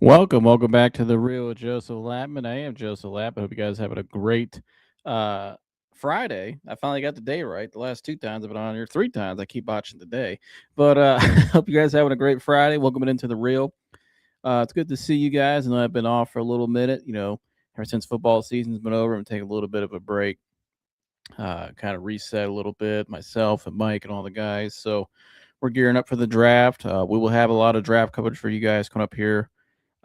Welcome back to the Real with Joseph Lapman. I am Joseph Lapman. Hope you guys having a great uh, Friday. I finally got the day right. The last two times I've been on here, three times I keep watching the day. But hope you guys having a great Friday. Welcome into the Real. It's good to see you guys. I know I've been off for a little minute. Ever since football season's been over, I'm taking a little bit of a break. Kind of reset a little bit myself and Mike and all the guys. So we're gearing up for the draft. We will have a lot of draft coverage for you guys coming up here.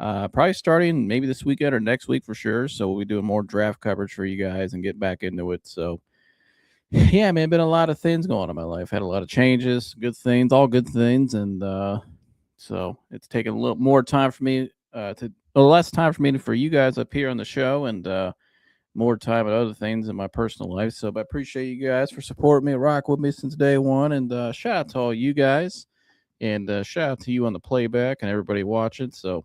Probably starting maybe this weekend or next week for sure. So we'll be doing more draft coverage for you guys and get back into it. So yeah, man, been a lot of things going on in my life. Had a lot of changes, good things, all good things, and so it's taken a little more time for me less time for me for you guys up here on the show, and more time at other things in my personal life. So, but I appreciate you guys for supporting me, rock with me since day one, and shout out to all you guys, and shout out to you on the playback and everybody watching. So.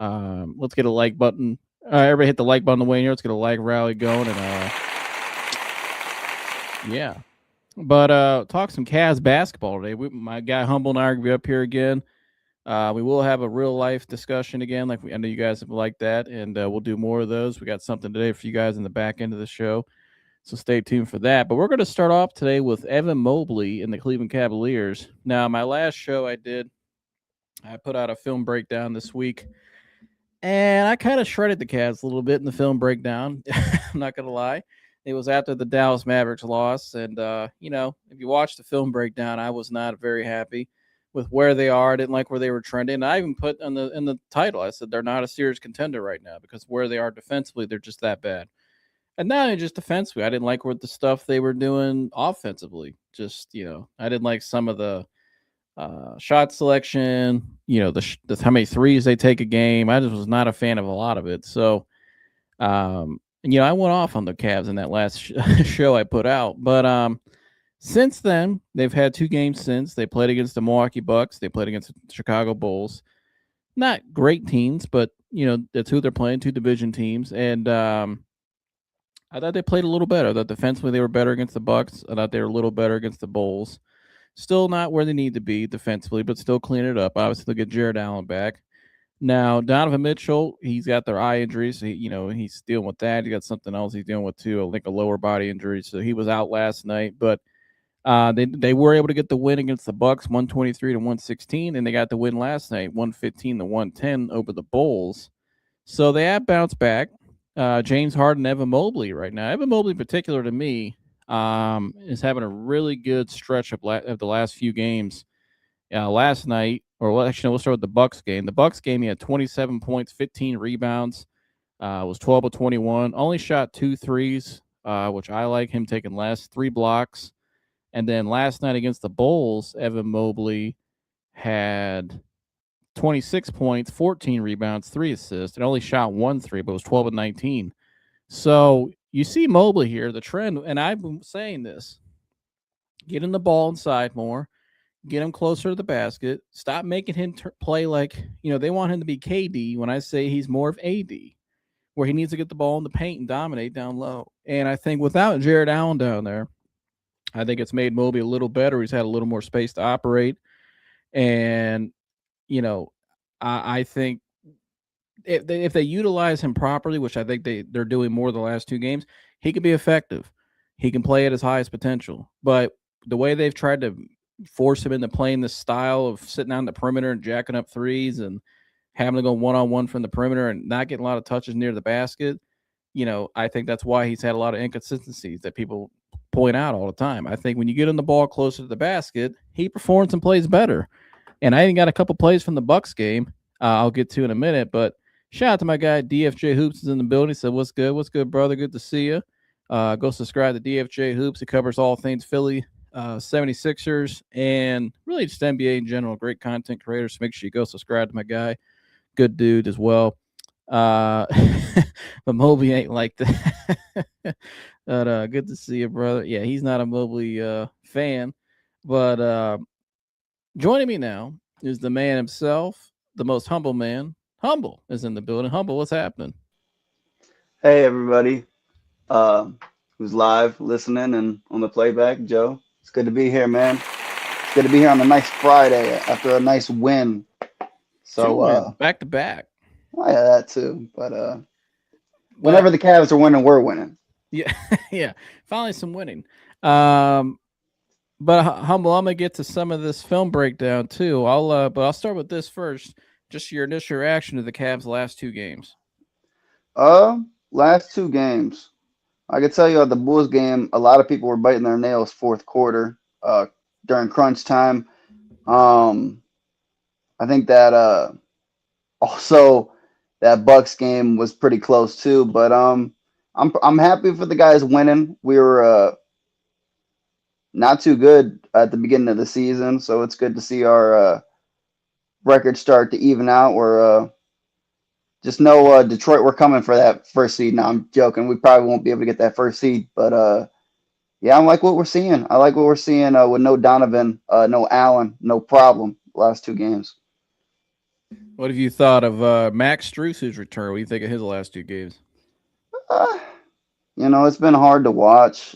Let's get a like button. Everybody hit the like button on the way here. Let's get a like rally going, and yeah. But talk some Cavs basketball today. My guy Humble and I are gonna be up here again. We will have a real life discussion again, I know you guys have liked that, and we'll do more of those. We got something today for you guys in the back end of the show, so stay tuned for that. But we're going to start off today with Evan Mobley and the Cleveland Cavaliers. Now, my last show I put out a film breakdown this week. And I kind of shredded the Cavs a little bit in the film breakdown. I'm not going to lie. It was after the Dallas Mavericks loss. And, if you watch the film breakdown, I was not very happy with where they are. I didn't like where they were trending. And I even put in the title, I said they're not a serious contender right now because where they are defensively, they're just that bad. And not only just defensively, I didn't like what the stuff they were doing offensively. Just, I didn't like some of the shot selection, the how many threes they take a game. I just was not a fan of a lot of it. So, I went off on the Cavs in that last show I put out. But since then, they've had two games since. They played against the Milwaukee Bucks. They played against the Chicago Bulls. Not great teams, but, that's who they're playing, two division teams. And I thought they played a little better. I thought defensively they were better against the Bucks. I thought they were a little better against the Bulls. Still not where they need to be defensively, but still clean it up. Obviously, they'll get Jared Allen back. Now, Donovan Mitchell, he's got their eye injury, so he's dealing with that. He got something else he's dealing with too, I think a lower body injury. So he was out last night, but they were able to get the win against the Bucks, 123-116, and they got the win last night, 115-110 over the Bulls. So they have bounced back. James Harden, Evan Mobley right now. Evan Mobley, in particular, to me, is having a really good stretch of the last few games. Last night, we'll start with the Bucks game. The Bucks game, he had 27 points, 15 rebounds, was 12 of 21, only shot 2 threes, which I like him taking less, 3 blocks. And then last night against the Bulls, Evan Mobley had 26 points, 14 rebounds, 3 assists, and only shot 1 3, but was 12 of 19. So you see Mobley here, the trend, and I've been saying this, getting the ball inside more, get him closer to the basket, stop making him play like, they want him to be KD when I say he's more of AD, where he needs to get the ball in the paint and dominate down low. And I think without Jared Allen down there, I think it's made Mobley a little better. He's had a little more space to operate. And, I think if they utilize him properly, which I think they're doing more the last 2 games, he can be effective. He can play at his highest potential. But the way they've tried to force him into playing this style of sitting on the perimeter and jacking up threes and having to go one-on-one from the perimeter and not getting a lot of touches near the basket, I think that's why he's had a lot of inconsistencies that people point out all the time. I think when you get him the ball closer to the basket, he performs and plays better. And I even got a couple plays from the Bucks game I'll get to in a minute, but shout out to my guy, DFJ Hoops is in the building. He said, what's good? What's good, brother? Good to see you. Go subscribe to DFJ Hoops. He covers all things Philly, 76ers, and really just NBA in general. Great content creator, so make sure you go subscribe to my guy. Good dude as well. But Mobley ain't like that. But good to see you, brother. Yeah, he's not a Mobley fan. But joining me now is the man himself, the most humble man. Humble is in the building. Humble, what's happening? Hey everybody, who's live listening and on the playback, Joe. It's good to be here, man. It's good to be here on a nice Friday after a nice win. Two So wins back to back. Oh, yeah, that too. But But whenever the Cavs are winning, we're winning. yeah, yeah, finally some winning. Um, but humble, I'm gonna get to some of this film breakdown too. But I'll start with this first. Just your initial reaction to the Cavs' last two games. Last two games. I can tell you at the Bulls game, a lot of people were biting their nails fourth quarter, during crunch time. Um, I think that also that Bucks game was pretty close too. But I'm happy for the guys winning. We were not too good at the beginning of the season, so it's good to see our record start to even out. We're just know Detroit, we're coming for that first seed. Now I'm joking. We probably won't be able to get that first seed, but yeah, I like what we're seeing. I like what we're seeing with no Donovan, no Allen, no problem. Last two games. What have you thought of Max Strus's return? What do you think of his last two games? Uh, it's been hard to watch.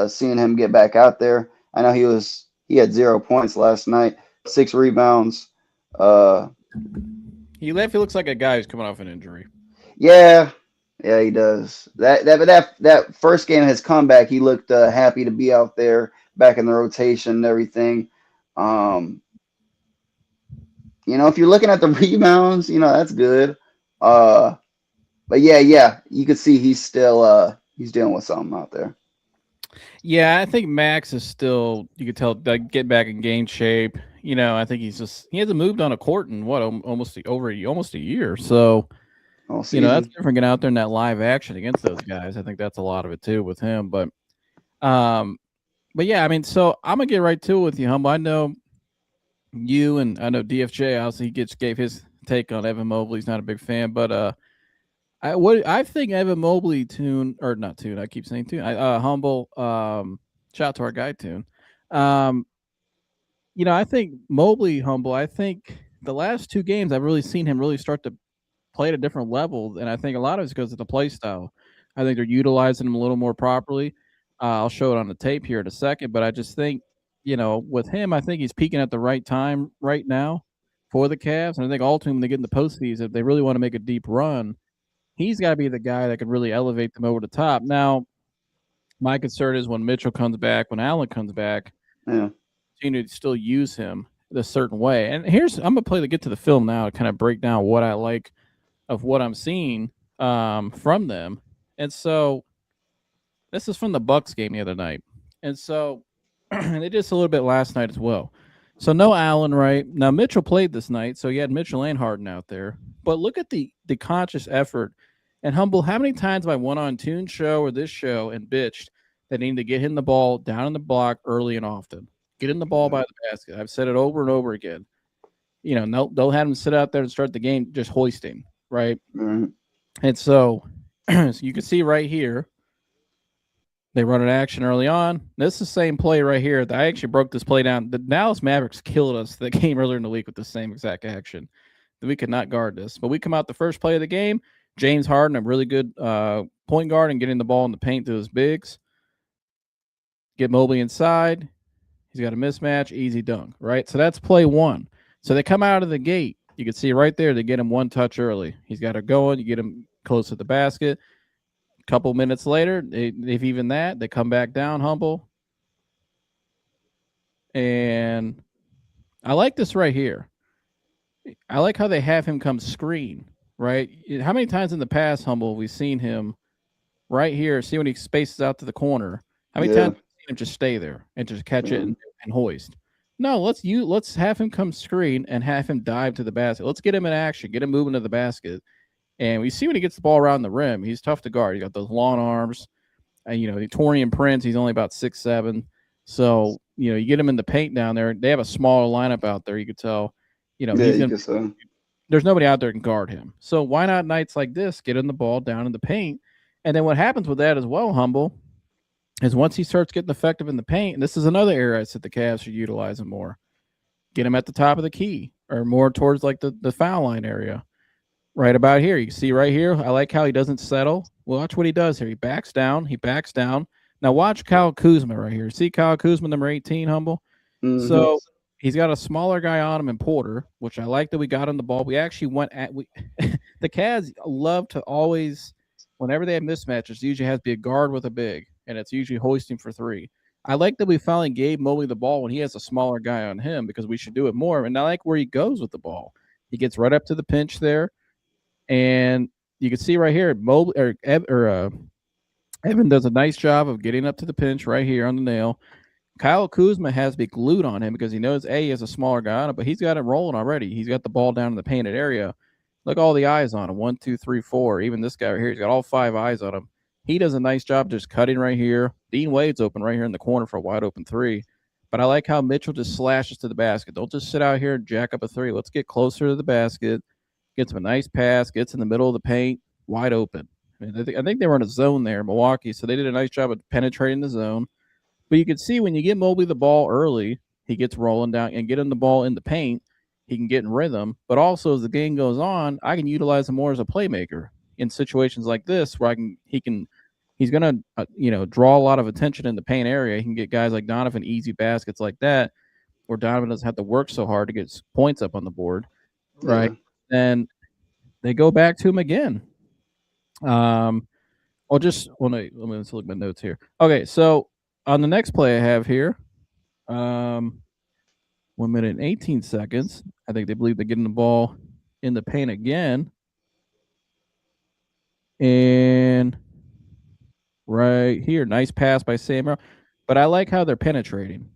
Seeing him get back out there. I know he had 0 points last night, 6 rebounds. Uh, He looks like a guy who's coming off an injury. yeah, yeah, he does. That first game, his comeback, he looked happy to be out there, back in the rotation and everything. Um, if you're looking at the rebounds, that's good. Uh, but yeah, you could see he's still he's dealing with something out there. Yeah, I think Max is still. You could tell like, get back in game shape. I think he hasn't moved on a court in what almost a year. So All that's season. different getting out there in that live action against those guys. I think that's a lot of it too with him. Um, but yeah, I mean, so I'm gonna get right to it with you, humble. I know you and I know DFJ. Obviously, gave his take on Evan Mobley. He's not a big fan, but I think Evan Mobley tune or not tune. I keep saying tune. Humble. Shout out to our guy tune. Um, I think Mobley humble. I think the last two games I've really seen him really start to play at a different level, and I think a lot of it's because of the play style. I think they're utilizing him a little more properly. I'll show it on the tape here in a second, but I just think with him, I think he's peaking at the right time right now for the Cavs, and I think ultimately when they get in the postseason, if they really want to make a deep run, he's got to be the guy that can really elevate them over the top. Now, my concern is when Mitchell comes back, when Allen comes back, Yeah. continue to still use him a certain way. And I'm gonna get to the film now to kind of break down what I like of what I'm seeing from them. And so this is from the Bucks game the other night, and so and they did this a little bit last night as well. So no Allen, right? Now Mitchell played this night, so you had Mitchell and Harden out there. But look at the conscious effort and humble. How many times have I went on Toon Show or this show and bitched that need to get him the ball down in the block early and often? Get him the ball by the basket. I've said it over and over again. No, they'll have him sit out there and start the game just hoisting, right? Mm-hmm. And so, so you can see right here, they run an action early on. This is the same play right here. I actually broke this play down. The Dallas Mavericks killed us the game earlier in the week with the same exact action. We could not guard this. But we come out the first play of the game. James Harden, a really good point guard, and getting the ball in the paint to his bigs. Get Mobley inside. He's got a mismatch. Easy dunk, right? So that's play one. So they come out of the gate. You can see right there, they get him one touch early. He's got it going. You get him close to the basket. A couple minutes later, if even that, they come back down humble. And I like this right here. I like how they have him come screen, right? How many times in the past, humble, we've seen him right here, see when he spaces out to the corner. How many times have we seen him just stay there and just catch it and hoist? No, let's have him come screen and have him dive to the basket. Let's get him in action, get him moving to the basket. And we see when he gets the ball around the rim, he's tough to guard. He's got those long arms. And, Torian Prince, he's only about 6'7". So, you get him in the paint down there. They have a smaller lineup out there. You could tell, he's going to there's nobody out there that can guard him. So why not nights like this, get him the ball down in the paint? And then what happens with that as well, humble, is once he starts getting effective in the paint, and this is another area I said the Cavs should utilize him more. Get him at the top of the key or more towards like the foul line area. Right about here. You can see right here. I like how he doesn't settle. Watch what he does here. He backs down. Now watch Kyle Kuzma right here. See Kyle Kuzma, number 18, humble? Mm-hmm. So He's got a smaller guy on him in Porter, which I like that we got on the ball. We actually went at we the Cavs love to always whenever they have mismatches, usually has to be a guard with a big, and it's usually hoisting for three. I like that we finally gave Mobley the ball when he has a smaller guy on him because we should do it more. And I like where he goes with the ball. He gets right up to the pinch there, and you can see right here, Mobley Evan does a nice job of getting up to the pinch right here on the nail. Kyle Kuzma has to be glued on him because he knows he has a smaller guy on it, but he's got it rolling already. He's got the ball down in the painted area. Look, all the eyes on him. 1, 2, 3, 4. Even this guy right here, he's got all 5 eyes on him. He does a nice job just cutting right here. Dean Wade's open right here in the corner for a wide open three. But I like how Mitchell just slashes to the basket. Don't just sit out here and jack up a three. Let's get closer to the basket. Gets him a nice pass. Gets in the middle of the paint, wide open. I think they were in a zone there, Milwaukee, so they did a nice job of penetrating the zone. But you can see when you get Mobley the ball early, he gets rolling down and get him the ball in the paint. He can get in rhythm. But also as the game goes on, I can utilize him more as a playmaker in situations like this where he's gonna draw a lot of attention in the paint area. He can get guys like Donovan easy baskets like that, where Donovan doesn't have to work so hard to get points up on the board, right? Yeah. And they go back to him again. Let me let's look at my notes here. Okay, so on the next play I have here, 1 minute and 18 seconds. I think they believe they're getting the ball in the paint again. And right here, nice pass by Samuel. But I like how they're penetrating.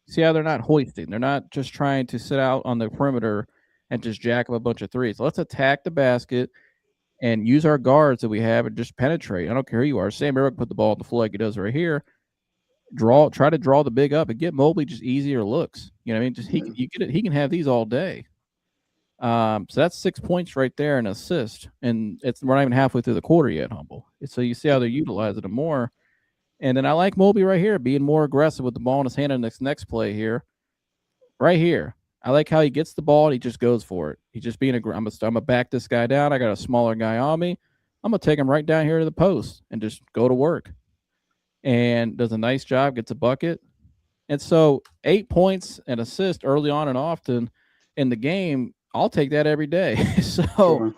See how they're not hoisting. They're not just trying to sit out on the perimeter and just jack up a bunch of threes. Let's attack the basket and use our guards that we have and just penetrate. I don't care who you are. Sam Eric put the ball on the floor like he does right here. Try to draw the big up and get Mobley just easier looks. You know what I mean? Just he can have these all day. So that's 6 points right there, an assist, and we're not even halfway through the quarter yet, Humble. So you see how they're utilizing him more. And then I like Mobley right here being more aggressive with the ball in his hand in this next play here. Right here. I like how he gets the ball and he just goes for it. He's just being aggressive. I'm gonna back this guy down. I got a smaller guy on me. I'm gonna take him right down here to the post and just go to work. And does a nice job, gets a bucket. And so 8 points and assist early on and often in the game, I'll take that every day. So, Sure.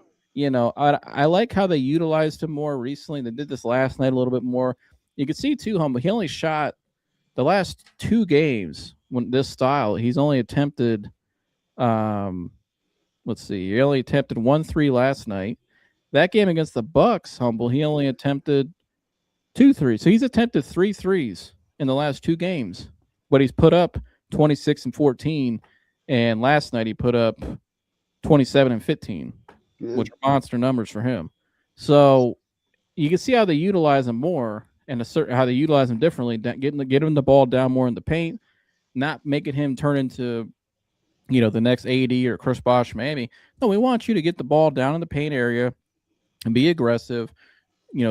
I like how they utilized him more recently. They did this last night a little bit more. You can see too, Humble, he only shot the last 2 games when this style, he's only attempted let's see, he only attempted 1 3 last night. That game against the Bucks, Humble, he only attempted 2 3s. So he's attempted 3 threes in the last 2 games. But he's put up 26 and 14. And last night he put up 27 and 15, which are monster numbers for him. So you can see how they utilize him more and how they utilize him differently, get him the ball down more in the paint, not making him turn into, the next AD or Chris Bosh Miami. No, we want you to get the ball down in the paint area and be aggressive,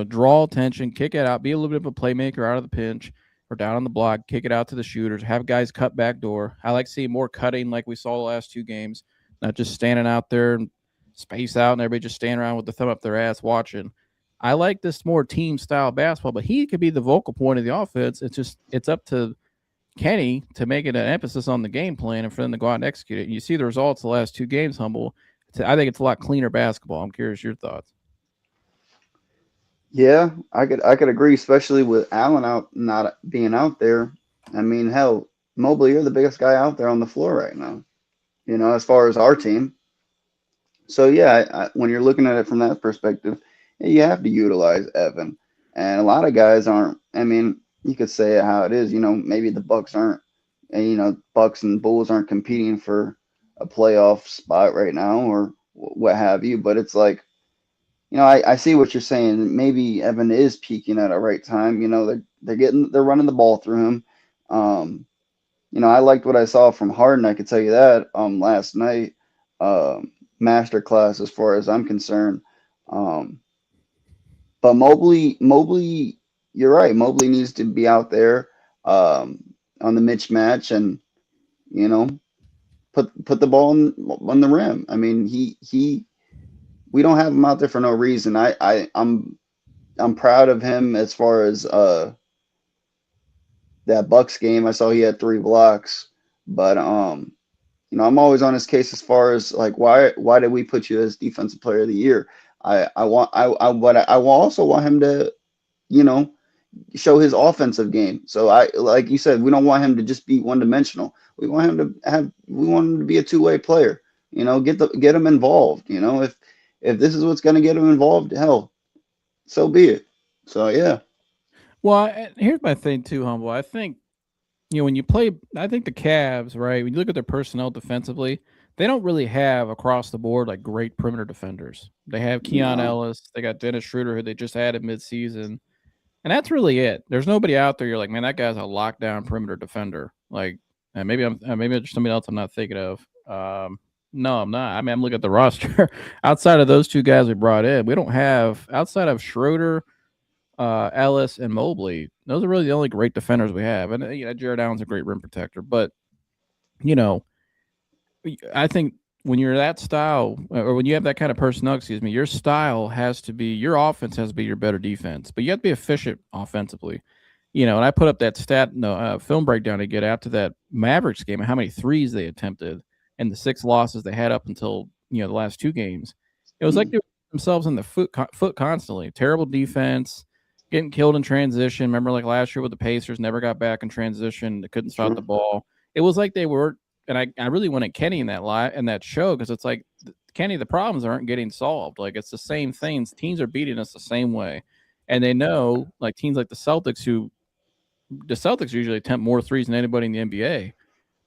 draw attention, kick it out, be a little bit of a playmaker out of the pinch or down on the block, kick it out to the shooters, have guys cut back door. I like seeing more cutting like we saw the last 2 games, not just standing out there and space out and everybody just standing around with the thumb up their ass watching. I like this more team style basketball, but he could be the vocal point of the offense. It's up to Kenny to make it an emphasis on the game plan and for them to go out and execute it. And you see the results the last 2 games, Humble. I think it's a lot cleaner basketball. I'm curious your thoughts. Yeah, I could agree, especially with Allen not being out there. I mean, hell, Mobley, you're the biggest guy out there on the floor right now. As far as our team. So yeah, when you're looking at it from that perspective, you have to utilize Evan. And a lot of guys aren't. I mean, you could say it how it is. Maybe the Bucks aren't. And Bucks and Bulls aren't competing for a playoff spot right now or what have you. But it's like, I see what you're saying. Maybe Evan is peaking at a right time. They're running the ball through him. I liked what I saw from Harden. I could tell you that last night. Master class as far as I'm concerned. But Mobley, you're right. Mobley needs to be out there on the mismatch and put the ball on the rim. I mean, we don't have him out there for no reason. I'm proud of him as far as that Bucks game. I saw he had 3 blocks. But I'm always on his case as far as like why did we put you as defensive player of the year? I also want him to, you know, show his offensive game. So like you said, we don't want him to just be one dimensional. We want him to be a two-way player. Get him involved. If this is what's going to get him involved, hell, so be it. So yeah. Well, here's my thing too, humble. I think when you play, I think the Cavs, right? When you look at their personnel defensively, they don't really have across the board like great perimeter defenders. They have Keon No. Ellis, they got Dennis Schroeder, who they just added midseason, and that's really it. There's nobody out there. You're like, man, that guy's a lockdown perimeter defender. Like, and maybe there's somebody else I'm not thinking of. No, I'm not. I mean, I'm looking at the roster. Outside of those two guys we brought in, we don't have outside of Schroeder, Ellis, and Mobley. Those are really the only great defenders we have. And Jared Allen's a great rim protector, but you know, I think when you're that style, or when you have that kind of personnel, excuse me, your style has to be your offense has to be your better defense, but you have to be efficient offensively. And I put up that film breakdown to get after that Mavericks game and how many threes they attempted and the 6 losses they had up until the last 2 games. It was like they were themselves in the foot constantly. Terrible defense, getting killed in transition. Remember, like last year with the Pacers, never got back in transition. They couldn't stop the ball. It was like they were, and I really wanted Kenny in that show because it's like Kenny, the problems aren't getting solved. Like it's the same things. Teams are beating us the same way, and they know like teams like the Celtics usually attempt more threes than anybody in the NBA.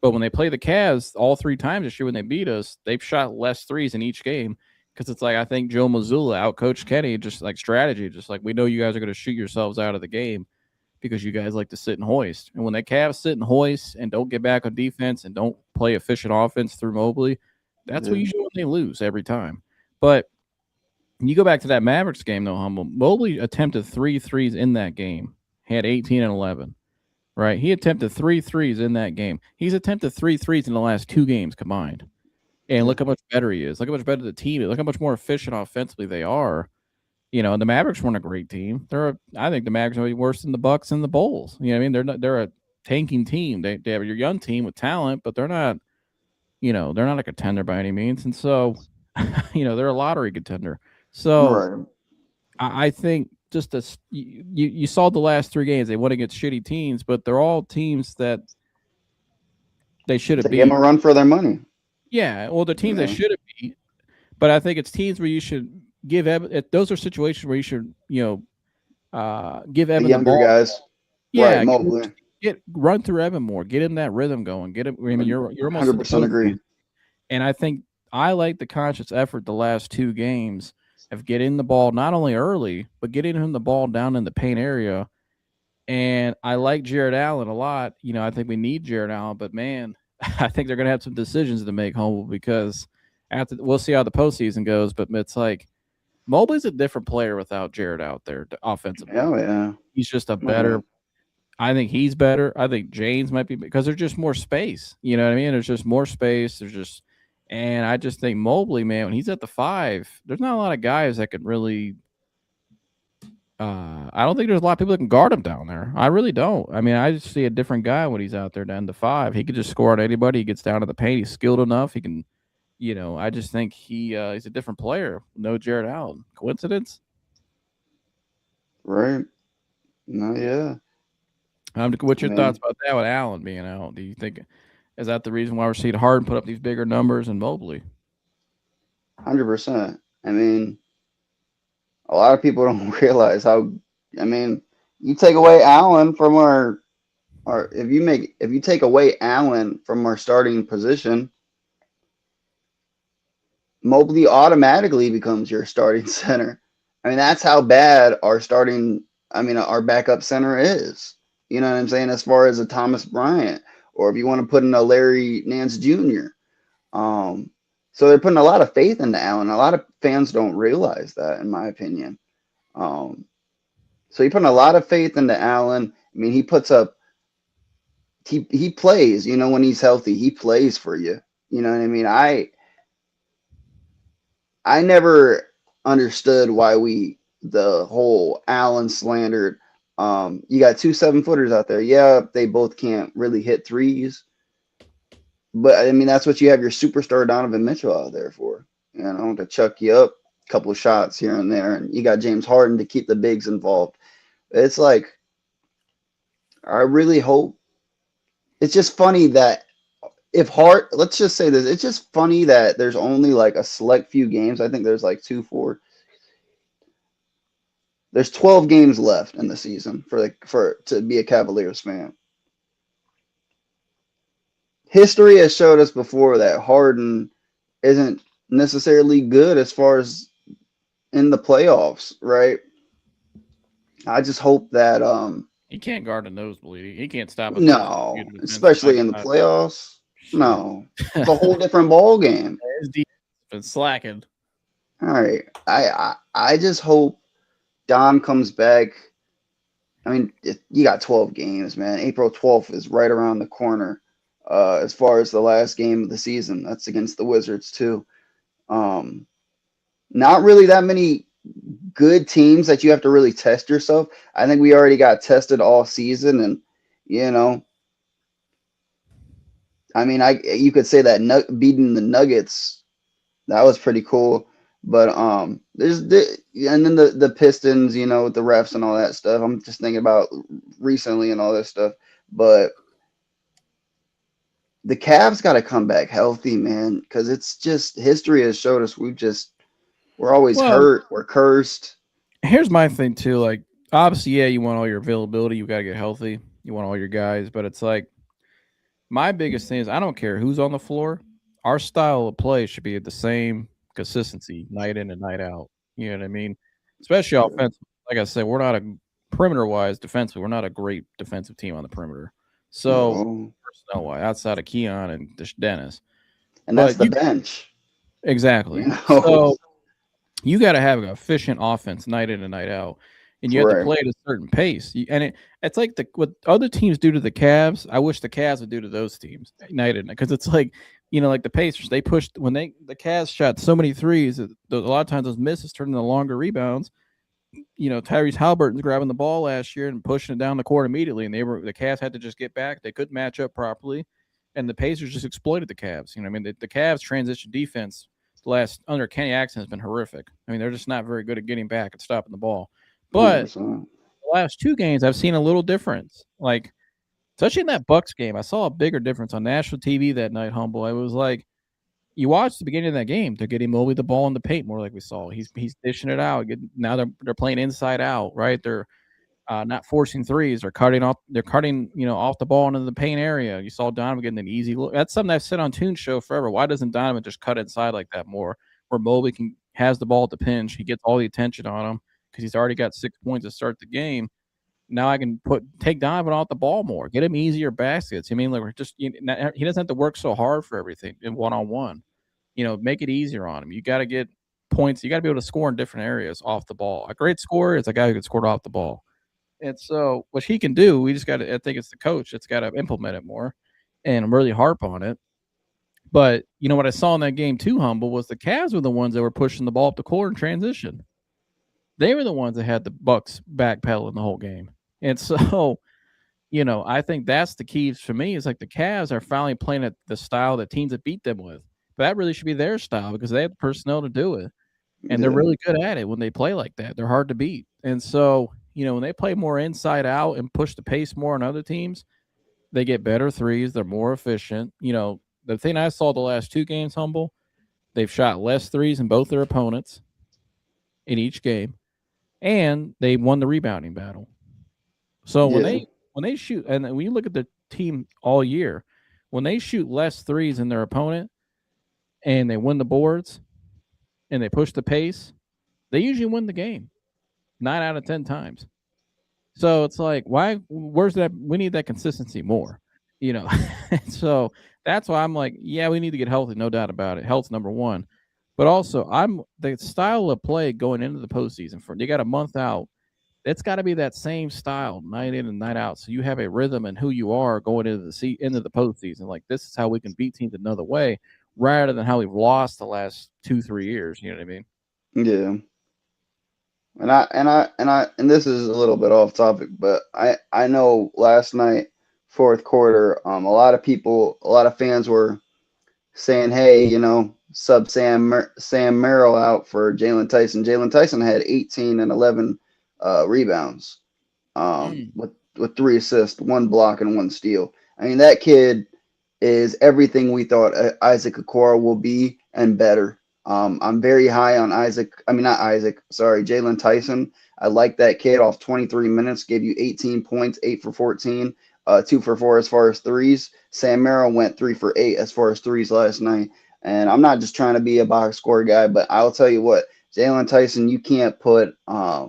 But when they play the Cavs all 3 times this year when they beat us, they've shot less threes in each game because it's like I think Joe Mazzulla outcoached Kenny just like strategy, just like we know you guys are going to shoot yourselves out of the game because you guys like to sit and hoist. And when the Cavs sit and hoist and don't get back on defense and don't play efficient offense through Mobley, that's what usually when they lose every time. But you go back to that Mavericks game, though, humble. Mobley attempted 3 threes in that game. He had 18 and 11. Right? He attempted 3 threes in that game. He's attempted 3 threes in the last 2 games combined. And look how much better he is. Look how much better the team is. Look how much more efficient offensively they are. The Mavericks weren't a great team. I think the Mavericks are worse than the Bucks and the Bulls. You know what I mean? They're a tanking team. They have your young team with talent, but they're not, they're not a contender by any means. And so, they're a lottery contender. So Right. I think just you saw the last 3 games. They went against shitty teams, but they're all teams that they should have They give them beat. a run for their money. Yeah, well, the teams they Yeah. should have beat. But I think it's teams where you should give Evan. Those are situations where you should, give The Evan the younger ball. guys. Right, Yeah, Mobley. get run through Evan more. Get him that rhythm going. Get him. I mean, you're almost in the 100% agree. postseason, and I think I like the conscious effort the last 2 games of getting the ball not only early but getting him the ball down in the paint area. And I like Jared Allen a lot. I think we need Jared Allen, but man, I think they're going to have some decisions to make, humble, because we'll see how the postseason goes. But it's like Mobley's a different player without Jared out there offensively. Oh yeah. He's just a Oh, yeah. better. I think he's better. I think James might be because there's just more space. You know what I mean? There's just more space. And I just think Mobley, man, when he's at the 5, there's not a lot of guys that could really. I don't think there's a lot of people that can guard him down there. I really don't. I mean, I just see a different guy when he's out there down the 5. He could just score on anybody. He gets down to the paint. He's skilled enough. He can, I just think he's a different player. No Jared Allen. Coincidence? Right. No, yeah. What's I your mean, thoughts about that with Allen being out? Do you think is that the reason why we're seeing Harden put up these bigger numbers and Mobley? 100%. I mean, a lot of people don't realize how. I mean, you take away Allen from our if you take away Allen from our starting position, Mobley automatically becomes your starting center. I mean, that's how bad our backup center is. You know what I'm saying? As far as a Thomas Bryant, or if you want to put in a Larry Nance Jr. So they're putting a lot of faith into Allen. A lot of fans don't realize that, in my opinion. Um, so he putting a lot of faith into Allen. I mean, he puts up. He plays. When he's healthy, he plays for you. You know what I mean? I never understood why the whole Allen slandered. You got 2 7-footers out there. Yeah, they both can't really hit threes, But I mean, that's what you have your superstar Donovan Mitchell out there for, to chuck you up a couple of shots here and there, and you got James Harden to keep the bigs involved. It's like I really hope. It's just funny that if Hart, let's just say this, it's just funny that there's only like a select few games. I think there's like two, four. There's 12 games left in the season for to be a Cavaliers fan. History has showed us before that Harden isn't necessarily good as far as in the playoffs, right? I just hope that He can't guard a nosebleed. He can't stop a three. no, Good defensive especially in the side. playoffs. Shit. No. It's a whole different ball game. His defense been slacking. All right. I just hope Dom comes back. I mean, you got 12 games, man. April 12th is right around the corner. As far as the last game of the season, that's against the Wizards too. Um, Not really that many good teams that you have to really test yourself. I think we already got tested all season, and you know, I mean, I you could say that beating the Nuggets, that was pretty cool. But and then the Pistons, with the refs and all that stuff. I'm just thinking about recently and all this stuff. But the Cavs got to come back healthy, man, because it's just history has showed us we're always Well, hurt, we're cursed. here's my thing too. Like, obviously, yeah, you want all your availability. You got to get healthy. You want all your guys, but it's like my biggest thing is I don't care who's on the floor. Our style of play should be the same consistency night in and night out. You know what I mean? Especially Yeah. offensive. Like I said, we're not a perimeter wise defensively. We're not a great defensive team on the perimeter. So No, personnel wise, outside of Keon and Dennis, and that's but the you bench. You exactly. know, So you got to have an efficient offense night in and night out, and you have to right? play at a certain pace. It's like what other teams do to the Cavs. I wish the Cavs would do to those teams night and night because it's like like the Pacers. They pushed when the Cavs shot so many threes. That a lot of times those misses turned into longer rebounds. Tyrese Halliburton's grabbing the ball last year and pushing it down the court immediately, and the Cavs had to just get back. They couldn't match up properly, and the Pacers just exploited the Cavs. I mean, the Cavs transition defense the last under Kenny Axon has been horrific. I mean, they're just not very good at getting back and stopping the ball. Hundred But percent. the last two games, I've seen a little difference. Like, especially in that Bucks game, I saw a bigger difference on national TV that night. Humble, it was like you watched the beginning of that game. They're getting Mobley the ball in the paint more like we saw. He's dishing it out. Now they're playing inside out, right? They're not forcing threes. They're cutting off. They're cutting off the ball into the paint area. You saw Donovan getting an easy look. That's something I've said on Toon Show forever. Why doesn't Donovan just cut inside like that more? Where Mobley has the ball at the pinch. He gets all the attention on him because he's already got 6 points to start the game. Now I can take Donovan off the ball more, get him easier baskets. I mean, like he doesn't have to work so hard for everything in one on one. Make it easier on him. You got to get points. You got to be able to score in different areas off the ball. A great scorer is a guy who can score off the ball. And so, what he can do, we just got to. I think it's the coach that's got to implement it more, and really harp on it. But what I saw in that game too, humble was the Cavs were the ones that were pushing the ball up the court in transition. They were the ones that had the Bucks backpedaling the whole game, and so I think that's the key for me. Is like the Cavs are finally playing at the style that teams have beat them with. But that really should be their style because they have the personnel to do it, and they're Yeah, really good at it when they play like that. They're hard to beat, and so when they play more inside out and push the pace more on other teams, they get better threes. They're more efficient. The thing I saw the last two games, humble, they've shot less threes than both their opponents in each game, and they won the rebounding battle. So when yeah, they shoot, and when you look at the team all year, when they shoot less threes than their opponent and they win the boards and they push the pace, they usually win the game 9 out of 10 times. So it's like, why? Where's that? We need that consistency more, you know. So that's why I'm like, yeah, we need to get healthy, no doubt about it. Health's number one, but also I'm the style of play going into the postseason. For you got a month out, it's got to be that same style, night in and night out. So you have a rhythm and who you are going into the postseason. Like this is how we can beat teams another way, rather than how we've lost the last 2-3 years. You know what I mean? yeah. And this is a little bit off topic, but I know last night fourth quarter. A lot of people, a lot of fans were saying, "Hey, sub Sam Merrill out for Jalen Tyson." Jalen Tyson had 18 and 11 rebounds, Mm. with 3 assists, 1 block, and 1 steal. I mean, that kid is everything we thought Isaac Okoro will be and better. I'm very high on Isaac. I mean, not Isaac. Sorry, Jalen Tyson. I like that kid off 23 minutes. Gave you 18 points, 8 for 14, 2 for 4 as far as threes. Sam Merrill went 3 for 8 as far as threes last night. And I'm not just trying to be a box score guy, but I'll tell you what, Jalen Tyson, you can't put a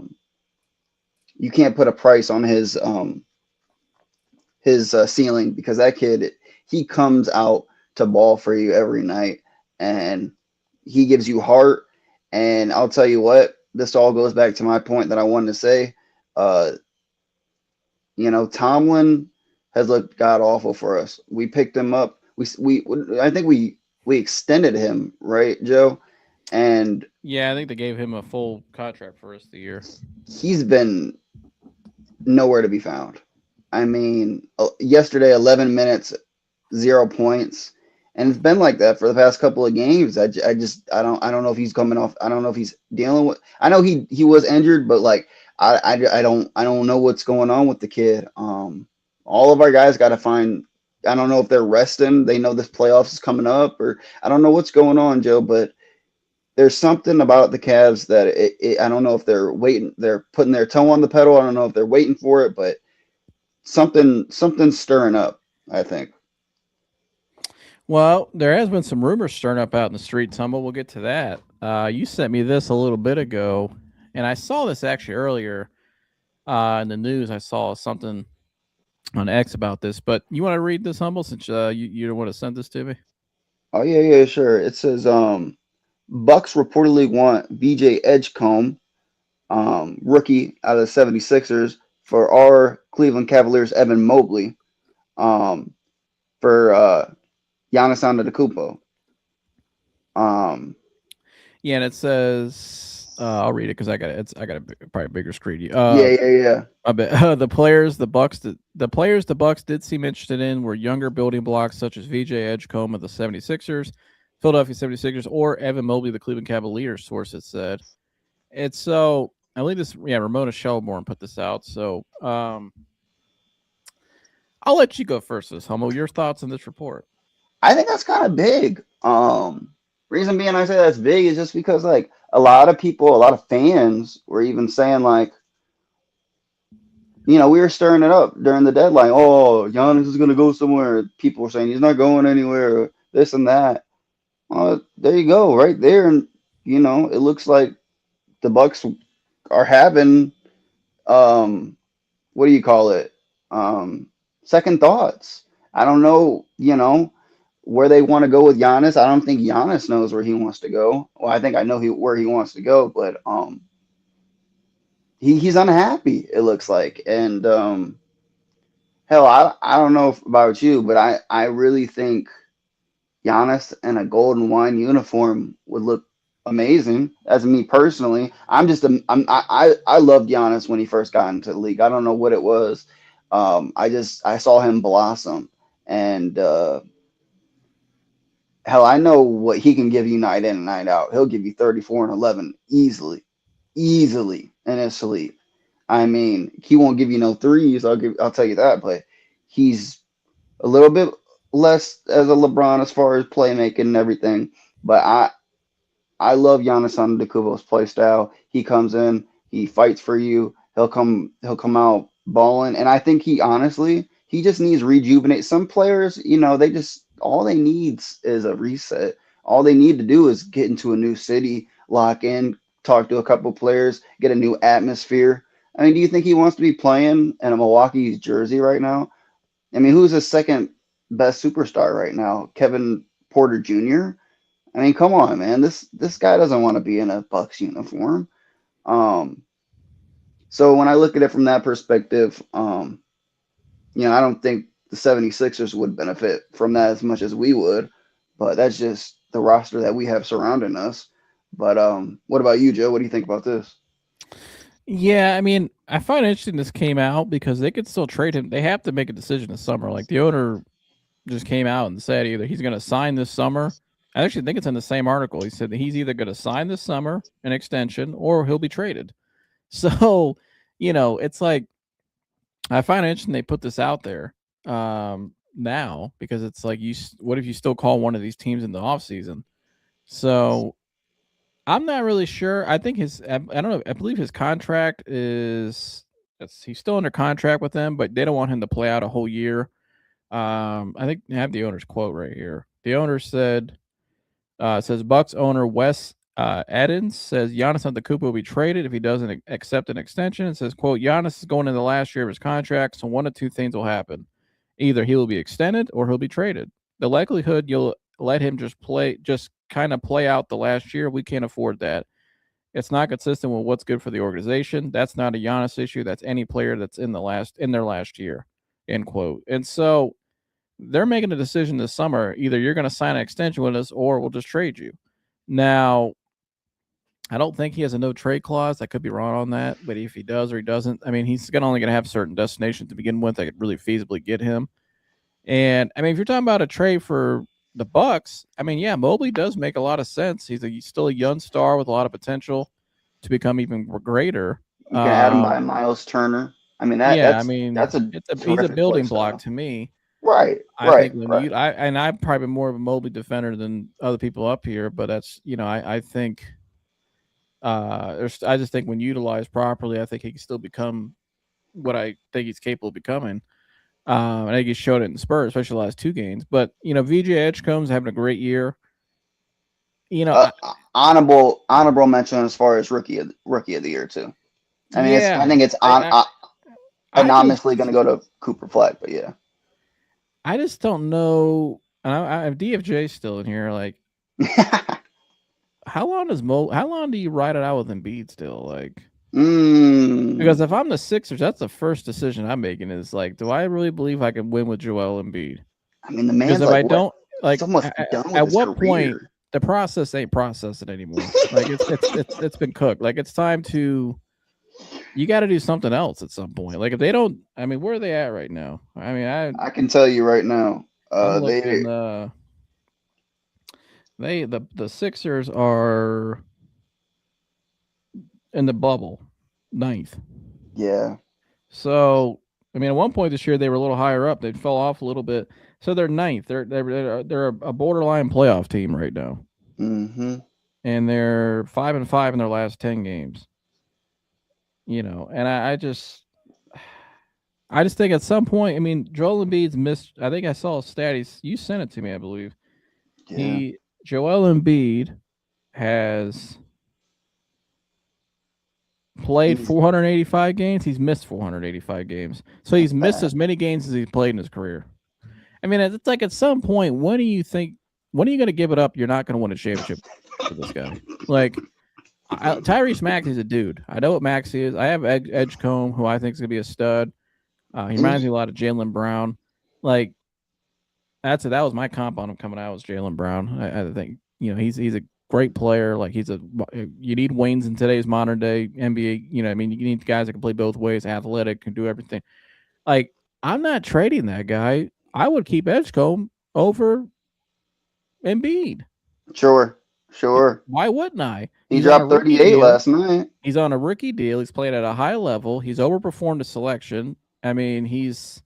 price on his ceiling because that kid he comes out to ball for you every night and he gives you heart. And I'll tell you what, this all goes back to my point that I wanted to say. Uh, Tomlin has looked god awful for us. We picked him up. We I think we extended him, right, Joe? And Yeah, I think they gave him a full contract for the rest of the year. he's been nowhere to be found. I mean, yesterday, 11 minutes, 0 points, and it's been like that for the past couple of games. I don't know if he's coming off. I don't know if he's dealing with. I know he was injured, but like I don't know what's going on with the kid. All of our guys got to find. I don't know if they're resting. They know this playoffs is coming up, or I don't know what's going on, Joe. But there's something about the Cavs that I don't know if they're waiting. They're putting their toe on the pedal. I don't know if they're waiting for it, but something's stirring up, I think. Well, there has been some rumors stirring up out in the streets, Humble. We'll get to that. You sent me this a little bit ago, and I saw this actually earlier in the news. I saw something on X about this, but you want to read this, Humble, since you don't want to send this to me? Oh yeah, yeah, sure. It says Bucks reportedly want BJ Edgecombe, rookie out of the 76ers, for our Cleveland Cavaliers Evan Mobley, um, for Giannis Antetokounmpo. Um, Yeah, and it says I'll read it because I got it. I got a probably a bigger screen. yeah, yeah, yeah. I bet the Bucks did seem interested in were younger building blocks such as VJ Edgecombe of the 76ers, Philadelphia 76ers, or Evan Mobley, the Cleveland Cavaliers. Sources said it's so. I believe this. Yeah, Ramona Shelburne put this out. So I'll let you go first, this Hummel. Your thoughts on this report? I think that's kind of big. Reason being I say that's big is just because like a lot of people, a lot of fans were even saying like, we were stirring it up during the deadline. Oh, Giannis is gonna go somewhere. People were saying he's not going anywhere. This and that. There you go, right there, and it looks like the Bucks are having what do you call it? Second thoughts. I don't know, where they want to go with Giannis. I don't think Giannis knows where he wants to go. Well, I think I know where he wants to go, but he's unhappy. It looks like, and hell, I don't know about you, but I really think Giannis in a gold and wine uniform would look amazing. As me personally, I loved Giannis when he first got into the league. I don't know what it was. I saw him blossom, and hell, I know what he can give you night in and night out. He'll give you 34 and 11 easily, easily in his sleep. I mean, he won't give you no threes. I'll tell you that, but he's a little bit less as a LeBron as far as playmaking and everything. But I love Giannis Antetokounmpo's play style. He comes in, he fights for you. He'll come out balling, and I think he just needs rejuvenate. Some players, they just all they needs is a reset. All they need to do is get into a new city, lock in, talk to a couple players, get a new atmosphere. I mean, do you think he wants to be playing in a Milwaukee's jersey right now? I mean, who's the second best superstar right now? Kevin Porter Jr. I mean, come on, man. This guy doesn't want to be in a Bucks uniform. Um, so when I look at it from that perspective, I don't think the 76ers would benefit from that as much as we would, but that's just the roster that we have surrounding us. But what about you, Joe? What do you think about this? Yeah, I mean, I find it interesting this came out because they could still trade him. They have to make a decision this summer. Like the owner just came out and said either he's going to sign this summer. I actually think it's in the same article. He said that he's either going to sign this summer an extension or he'll be traded. So, it's like I find it interesting they put this out there now because it's like what if you still call one of these teams in the offseason? So I'm not really sure. I think I don't know. I believe his contract he's still under contract with them, but they don't want him to play out a whole year. I think I have the owner's quote right here. The owner said, says Bucks owner Wes Edens says Giannis Antetokounmpo will be traded if he doesn't accept an extension. It says, quote, Giannis is going into the last year of his contract, so one of two things will happen. Either he will be extended or he'll be traded. The likelihood you'll let him just kind of play out the last year, we can't afford that. It's not consistent with what's good for the organization. That's not a Giannis issue. That's any player that's in their last year, end quote. And so they're making a decision this summer. Either you're going to sign an extension with us or we'll just trade you. Now, I don't think he has a no trade clause. I could be wrong on that, but if he does or he doesn't, I mean, he's only going to have certain destinations to begin with that could really feasibly get him. And I mean, if you're talking about a trade for the Bucks, I mean, yeah, Mobley does make a lot of sense. He's still a young star with a lot of potential to become even greater. You can add him by Miles Turner. I mean, I mean, that's he's a building block to me. Right. I think when I'm probably more of a Mobley defender than other people up here, but that's I think I just think when utilized properly, I think he can still become what I think he's capable of becoming. I think he showed it in the Spurs, especially the last two games. But VJ Edgecombe's having a great year. Honorable mention as far as rookie of the year too. I mean, I think it's anonymously going to go to Cooper Flag, but yeah. I just don't know. I have DFJ still in here. Like, how long do you ride it out with Embiid still? Like, because if I'm the Sixers, that's the first decision I'm making is like, do I really believe I can win with Joel Embiid? I mean, the man's like, I don't like, almost done with at his what career. point the process ain't processing anymore? Like, it's been cooked. Like, it's time to. You got to do something else at some point. Like if they don't, I mean, where are they at right now? I mean, I can tell you right now. The Sixers are in the bubble, 9th. Yeah. So I mean, at one point this year they were a little higher up. They fell off a little bit. So they're 9th. They're a borderline playoff team right now. Mm-hmm. And they're 5-5 in their last 10 games. And I just think at some point, I mean, Joel Embiid's missed. I think I saw a stat. You sent it to me, I believe. Yeah. Joel Embiid has played 485 games. He's missed 485 games. So he's missed as many games as he's played in his career. I mean, it's like at some point, when are you going to give it up? You're not going to win a championship with this guy. Like, Tyrese Maxey's a dude. I know what Maxey is. I have Edgecombe, who I think is going to be a stud. He reminds me a lot of Jaylen Brown. Like, that was my comp on him coming out was Jaylen Brown. I think he's a great player. Like you need wings in today's modern day NBA. I mean, you need guys that can play both ways, athletic, can do everything. Like, I'm not trading that guy. I would keep Edgecombe over Embiid. Sure. Why wouldn't I? He dropped 38 last night. He's on a rookie deal. He's playing at a high level. He's overperformed the selection. I mean, he's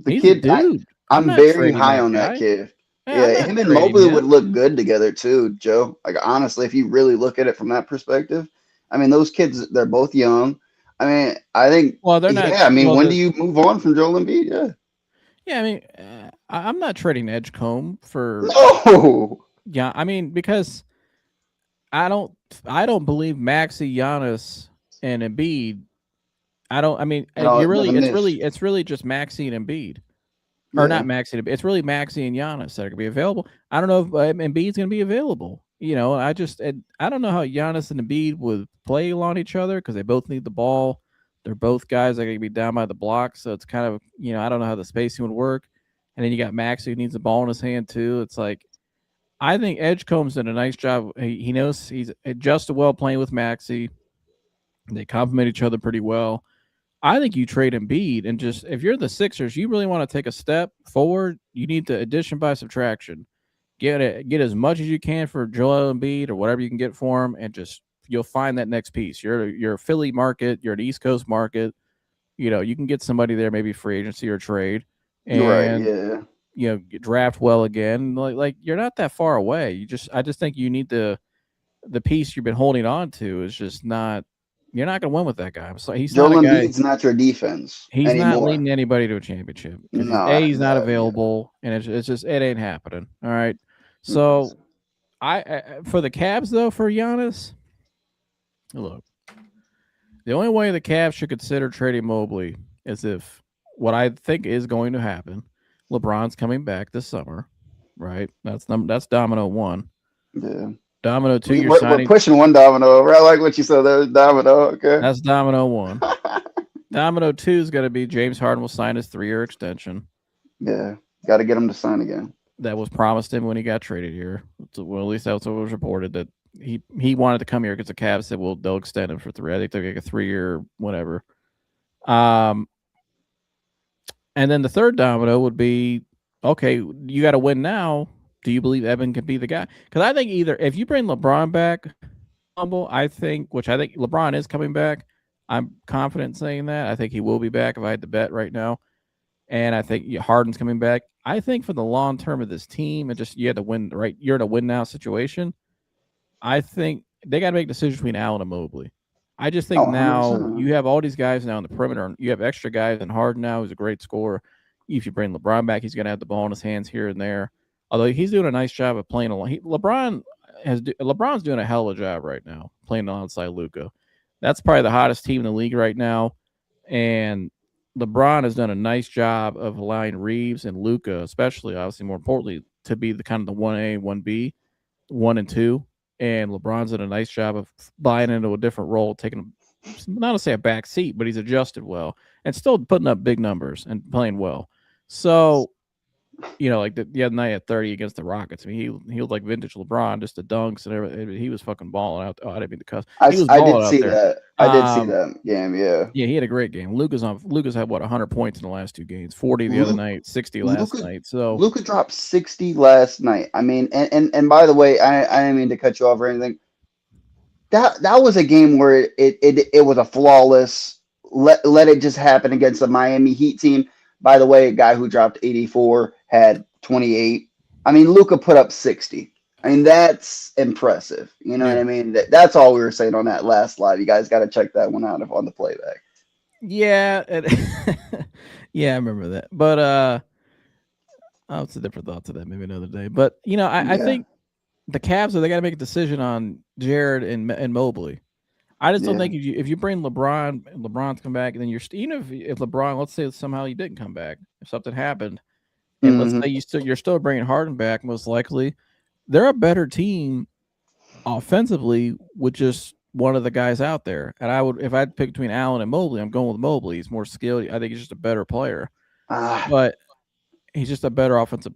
a dude. I'm very high on that kid. Yeah, him and Mobley would look good together too, Joe. Like, honestly, if you really look at it from that perspective, I mean, those kids, they're both young. I mean, I think. Well, they're not. Yeah, I mean, when do you move on from Joel Embiid? Yeah. Yeah, I mean, I'm not trading Edgecombe for. No. Yeah, I mean, because I don't believe Maxey, Giannis, and Embiid. It's really just Maxey and Embiid. Or not Maxey. It's really Maxey and Giannis that are going to be available. I don't know if Embiid's going to be available. I don't know how Giannis and Embiid would play along each other because they both need the ball. They're both guys that are going to be down by the block. So it's kind of, I don't know how the spacing would work. And then you got Maxey who needs the ball in his hand too. It's like, I think Edgecombe's done a nice job. He knows he's adjusted well playing with Maxey. They complement each other pretty well. I think you trade Embiid and just if you're the Sixers, you really want to take a step forward. You need to addition by subtraction. Get as much as you can for Joel Embiid or whatever you can get for him, and just you'll find that next piece. You're a Philly market. You're an East Coast market. You can get somebody there, maybe free agency or trade, Right. and Yeah. draft well again. Like you're not that far away. I just think you need the piece you've been holding on to is just not. You're not going to win with that guy. So he's not a Joel guy. Embiid's not your defense He's not anymore. leading anybody to a championship because he's not No. Yeah. available, and it's just it ain't happening. All right, Mm-mm. so I for the Cavs though for Giannis, look, the only way the Cavs should consider trading Mobley is if what I think is going to happen. LeBron's coming back this summer, right? That's domino one. Yeah. Domino two, you're We're signing. pushing one domino over. I like what you said there, domino. Okay. That's domino one. Domino two is going to be James Harden will sign his 3-year extension Yeah. Got to get him to sign again. that was promised him when he got traded here. Well, at least that's what was reported that he wanted to come here because the Cavs said, well, they'll extend him for 3. I think they're like a 3-year whatever. Um, and then the third domino would be, okay, you got to win now. Do you believe Evan can be the guy? Because I think either if you bring LeBron back, I think LeBron is coming back. I'm confident in saying that. I think he will be back if I had to bet right now. And I think Harden's coming back. I think for the long term of this team, and just you had to win, right? You're in a win now situation. I think they got to make decisions between Allen and Mobley. I just Oh, think now 100%. you have all these guys now in the perimeter. You have extra guys in Harden now, who's a great scorer. If you bring LeBron back, he's going to have the ball in his hands here and there. Although he's doing a nice job of playing along. LeBron's doing a hell of a job right now playing alongside Luka. That's probably the hottest team in the league right now, and LeBron has done a nice job of allowing Reeves and Luka, especially obviously more importantly, to be the kind of the 1A, 1B, 1 and 2. And LeBron's done a nice job of buying into a different role, taking not to say a back seat, but he's adjusted well and still putting up big numbers and playing well. So, like the other night at 30 against the Rockets, I mean, he was like vintage LeBron, just the dunks and everything. He was fucking balling out. Oh, I didn't mean to cuss. He was I did balling out see there. that. I did see that game. Yeah. Yeah, he had a great game. Lucas had what 100 points in the last 2 games, 40 the other Luke, night, 60 last Luka night. So Luka dropped 60 last night. I mean, and by the way, I didn't mean to cut you off or anything. That was a game where it was a flawless. Let it just happen against the Miami Heat team. By the way, a guy who dropped 84 had 28. I mean, Luka put up 60. I mean, that's impressive. You know what yeah, I mean? That's all we were saying on that last slide. You guys got to check that one out on the playback. yeah, yeah, I remember that. But it's a different thought to that. Maybe another day. But I Yeah, think the Cavs they got to make a decision on Jared and Mobley. I just don't yeah. think if you bring LeBron's come back, and then even if LeBron, let's say somehow he didn't come back, if something happened, and let's say Hmm. you're still bringing Harden back, most likely, they're a better team offensively with just one of the guys out there. And if I'd pick between Allen and Mobley, I'm going with Mobley. He's more skilled. I think he's just a better player, Ah, but he's just a better offensive.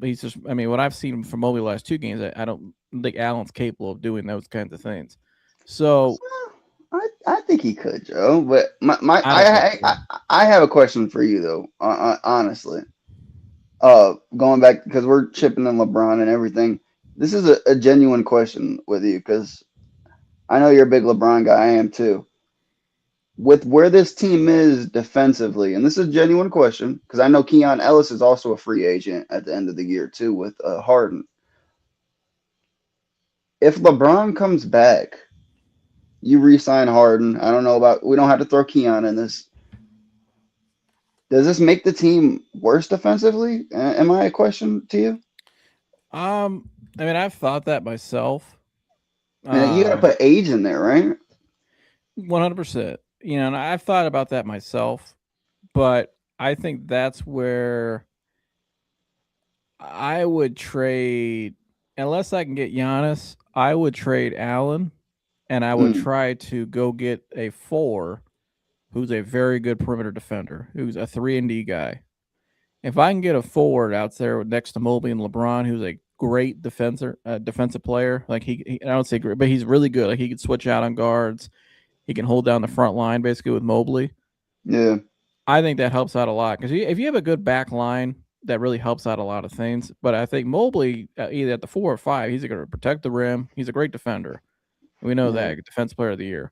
I mean, what I've seen from Mobley the last 2 games, I don't think Allen's capable of doing those kinds of things. So I think he could, Joe. But I don't think so. I have a question for you though. Honestly, going back because we're chipping in LeBron and everything. This is a genuine question with you because I know you're a big LeBron guy. I am too. With where this team is defensively, and this is a genuine question because I know Keon Ellis is also a free agent at the end of the year too with Harden. If LeBron comes back, you re-sign Harden. I don't know about. We don't have to throw Keon in this. Does this make the team worse defensively? Am I a question to you? I mean, I've thought that myself. And you got to put age in there, right? 100%. And I've thought about that myself, but I think that's where I would trade, unless I can get Giannis, I would trade Allen, and I would Mm, try to go get a 4 who's a very good perimeter defender, who's a 3-and-D guy. If I can get a forward out there next to Mobley and LeBron, who's a great defensive player, like I don't say great, but he's really good. Like he can switch out on guards. He can hold down the front line basically with Mobley. yeah. I think that helps out a lot because if you have a good back line, that really helps out a lot of things. But I think Mobley, either at the 4 or 5, he's going to protect the rim. He's a great defender. We know Yeah. that. Defense player of the year.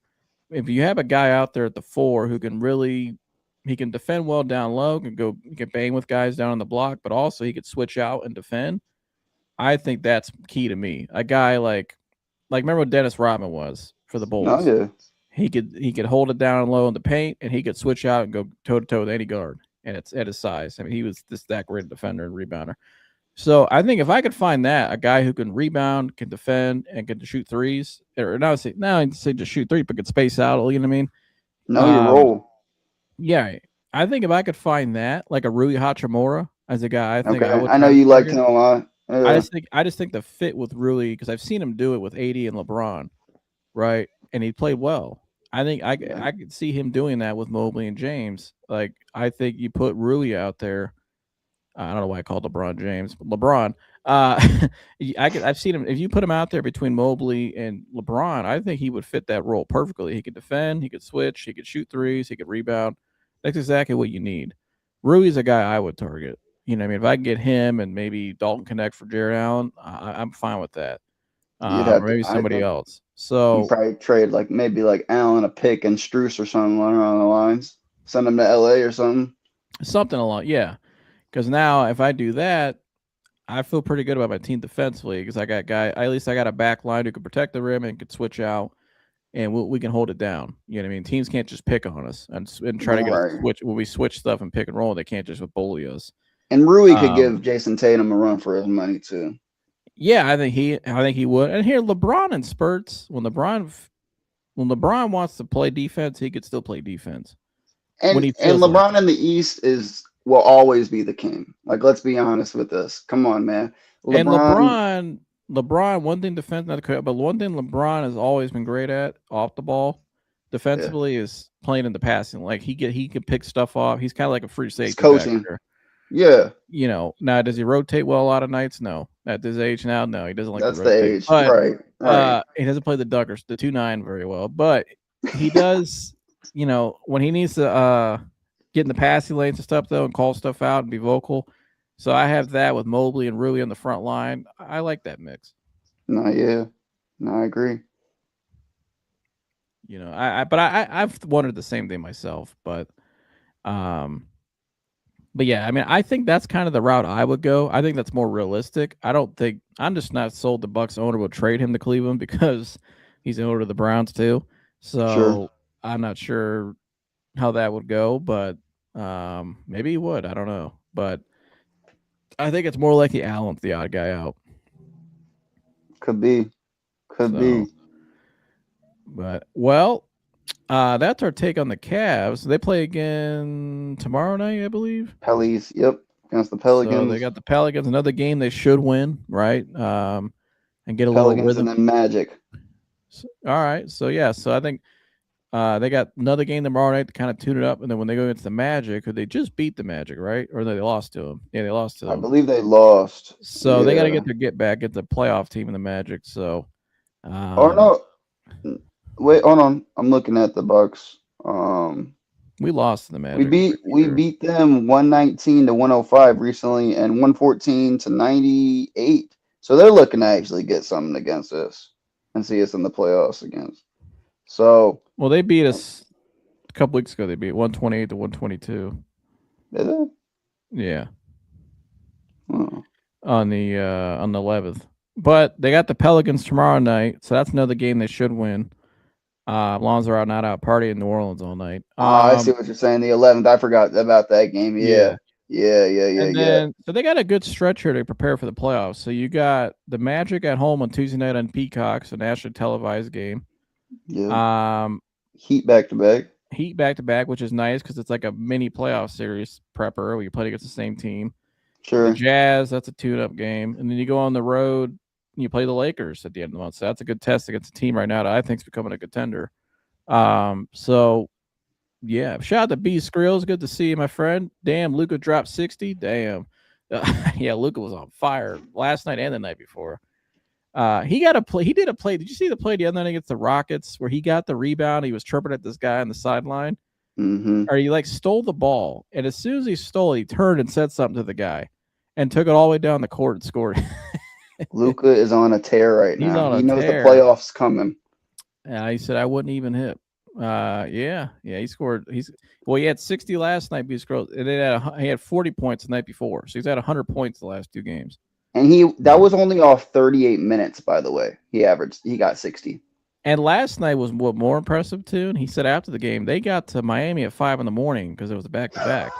If you have a guy out there at the 4 who can really, he can defend well down low, he can bang with guys down on the block, but also he could switch out and defend. I think that's key to me. A guy like remember what Dennis Rodman was for the No, Bulls. yeah. He could hold it down low in the paint, and he could switch out and go toe to toe with any guard, and it's at his size. I mean, he was just that great a defender and rebounder. So I think if I could find that a guy who can rebound, can defend, and can shoot threes, or not say just shoot three, but could space out. You know what I mean? Know your role. Yeah, I think if I could find that, like a Rui Hachimura as a guy, I think I Okay. would I know try to you liked target. him a lot. Yeah. I just think the fit with Rui, because I've seen him do it with AD and LeBron, right? And he played well. I think Yeah. I could see him doing that with Mobley and James. Like I think you put Rui out there. I don't know why I called LeBron James, but LeBron. I've seen him. If you put him out there between Mobley and LeBron, I think he would fit that role perfectly. He could defend, he could switch, he could shoot threes, he could rebound. That's exactly what you need. Rui's a guy I would target. You know, what I mean, if I can get him and maybe Dalton Connect for Jared Allen, I'm fine with that. You'd have Or to. maybe I somebody think else. you So probably trade like maybe like Allen, a pick, and Struce or something along the lines. Send him to LA or something. something along, yeah. Because now if I do that, I feel pretty good about my team defensively because I got at least I got a back line who can protect the rim and can switch out, and we can hold it down. You know what I mean? Teams can't just pick on us and try to get us to Right. switch when we switch stuff and pick and roll. They can't just bully us. And Rui could Um, give Jason Tatum a run for his money too. yeah, I think he would. And here, LeBron in spurts when LeBron wants to play defense, he could still play defense when he And feels like LeBron it. in the East will always be the king. Like, let's be honest with this. Come on, man. And LeBron, One thing defense, not to cut, but one thing LeBron has always been great at off the ball, yeah, defensively, is playing in the passing. Like he can pick stuff off. He's kind of like a free he's safety back coaching. there. Yeah, You know, now does he rotate well a lot of nights? No. At this age now, no, he doesn't like to that's the rotate. age. But Right, right. he doesn't play the Duggars, the 2-9 very well. But he does, you know, when he needs to get in the passing lanes and stuff though and call stuff out and be vocal. So I have that with Mobley and Rui on the front line. I like that mix. No, yeah. No, I agree. You know, I've wondered the same thing myself, um, but yeah, I mean, I think that's kind of the route I would go. I think that's more realistic. I'm just not sold the Bucks owner will trade him to Cleveland because he's the owner of the Browns too. Sure. So I'm not sure how that would go, but maybe he would. I don't know, but I think it's more likely Allen's the odd guy out. Could be. Could So, be. but well, that's our take on the Cavs. They play again tomorrow night, I believe. Pellies. Yep. Against the So they Pelicans. got the Pelicans, another game they should win, right? And get a little Pelicans and rhythm. then Magic. So, all right. So yeah, so I think they got another game tomorrow night to kind of tune it up, and then when they go against the Magic, who they just beat the Magic, right? Or they lost to them. Yeah, they lost to I them. believe they lost. So they got to Yeah. get their get back, get the playoff team in the Magic. So Or um, no. Wait, hold on. I'm looking at the Bucks. we lost to the We Magic. I'm beat pretty we sure. beat them 119 to 105 recently and 114 to 98. So they're looking to actually get something against us and see us in the playoffs against. So Well, they beat us a couple weeks ago. They beat 128 to 122. is it? Yeah, Oh, on the 11th. But they got the Pelicans tomorrow night, so that's another game they should win. As long as they're out not out partying in New Orleans all night. I see what you're saying. The 11th. I forgot about that game. Yeah. Yeah. Yeah, yeah, yeah, And yeah. then so they got a good stretch here to prepare for the playoffs. So you got the Magic at home on Tuesday night on Peacock, so nationally televised game. Yeah. Um, Heat back to back. Heat back to back, which is nice because it's like a mini playoff series prepper where you play against the same team. The Sure. Jazz, that's a tune-up game, and then you go on the road and you play the Lakers at the end of the month. So that's a good test against a team right now that I think is becoming a contender. So yeah, shout out to B Skrills. Good to see you, my friend. Damn, Luca dropped 60. Damn. Yeah, Luca was on fire last night and the night before. He got a play. He did a play. Did you see the play the other night against the Rockets where he got the rebound? He was chirping at this guy on the sideline. Mm-hmm. or he like stole the ball, and as soon as he stole it, he turned and said something to the guy, and took it all the way down the court and scored. Luka is on a tear right He's now. on He a knows the tear. playoffs coming. He said I wouldn't even hit. Yeah. He scored. He had 60 last night. But he had 40 points the night before, so he's had 100 points the last 2 games. And that was only off 38 minutes, by the way. He got 60. And last night was what more impressive too. And he said after the game they got to Miami at 5 a.m. because it was a back to back.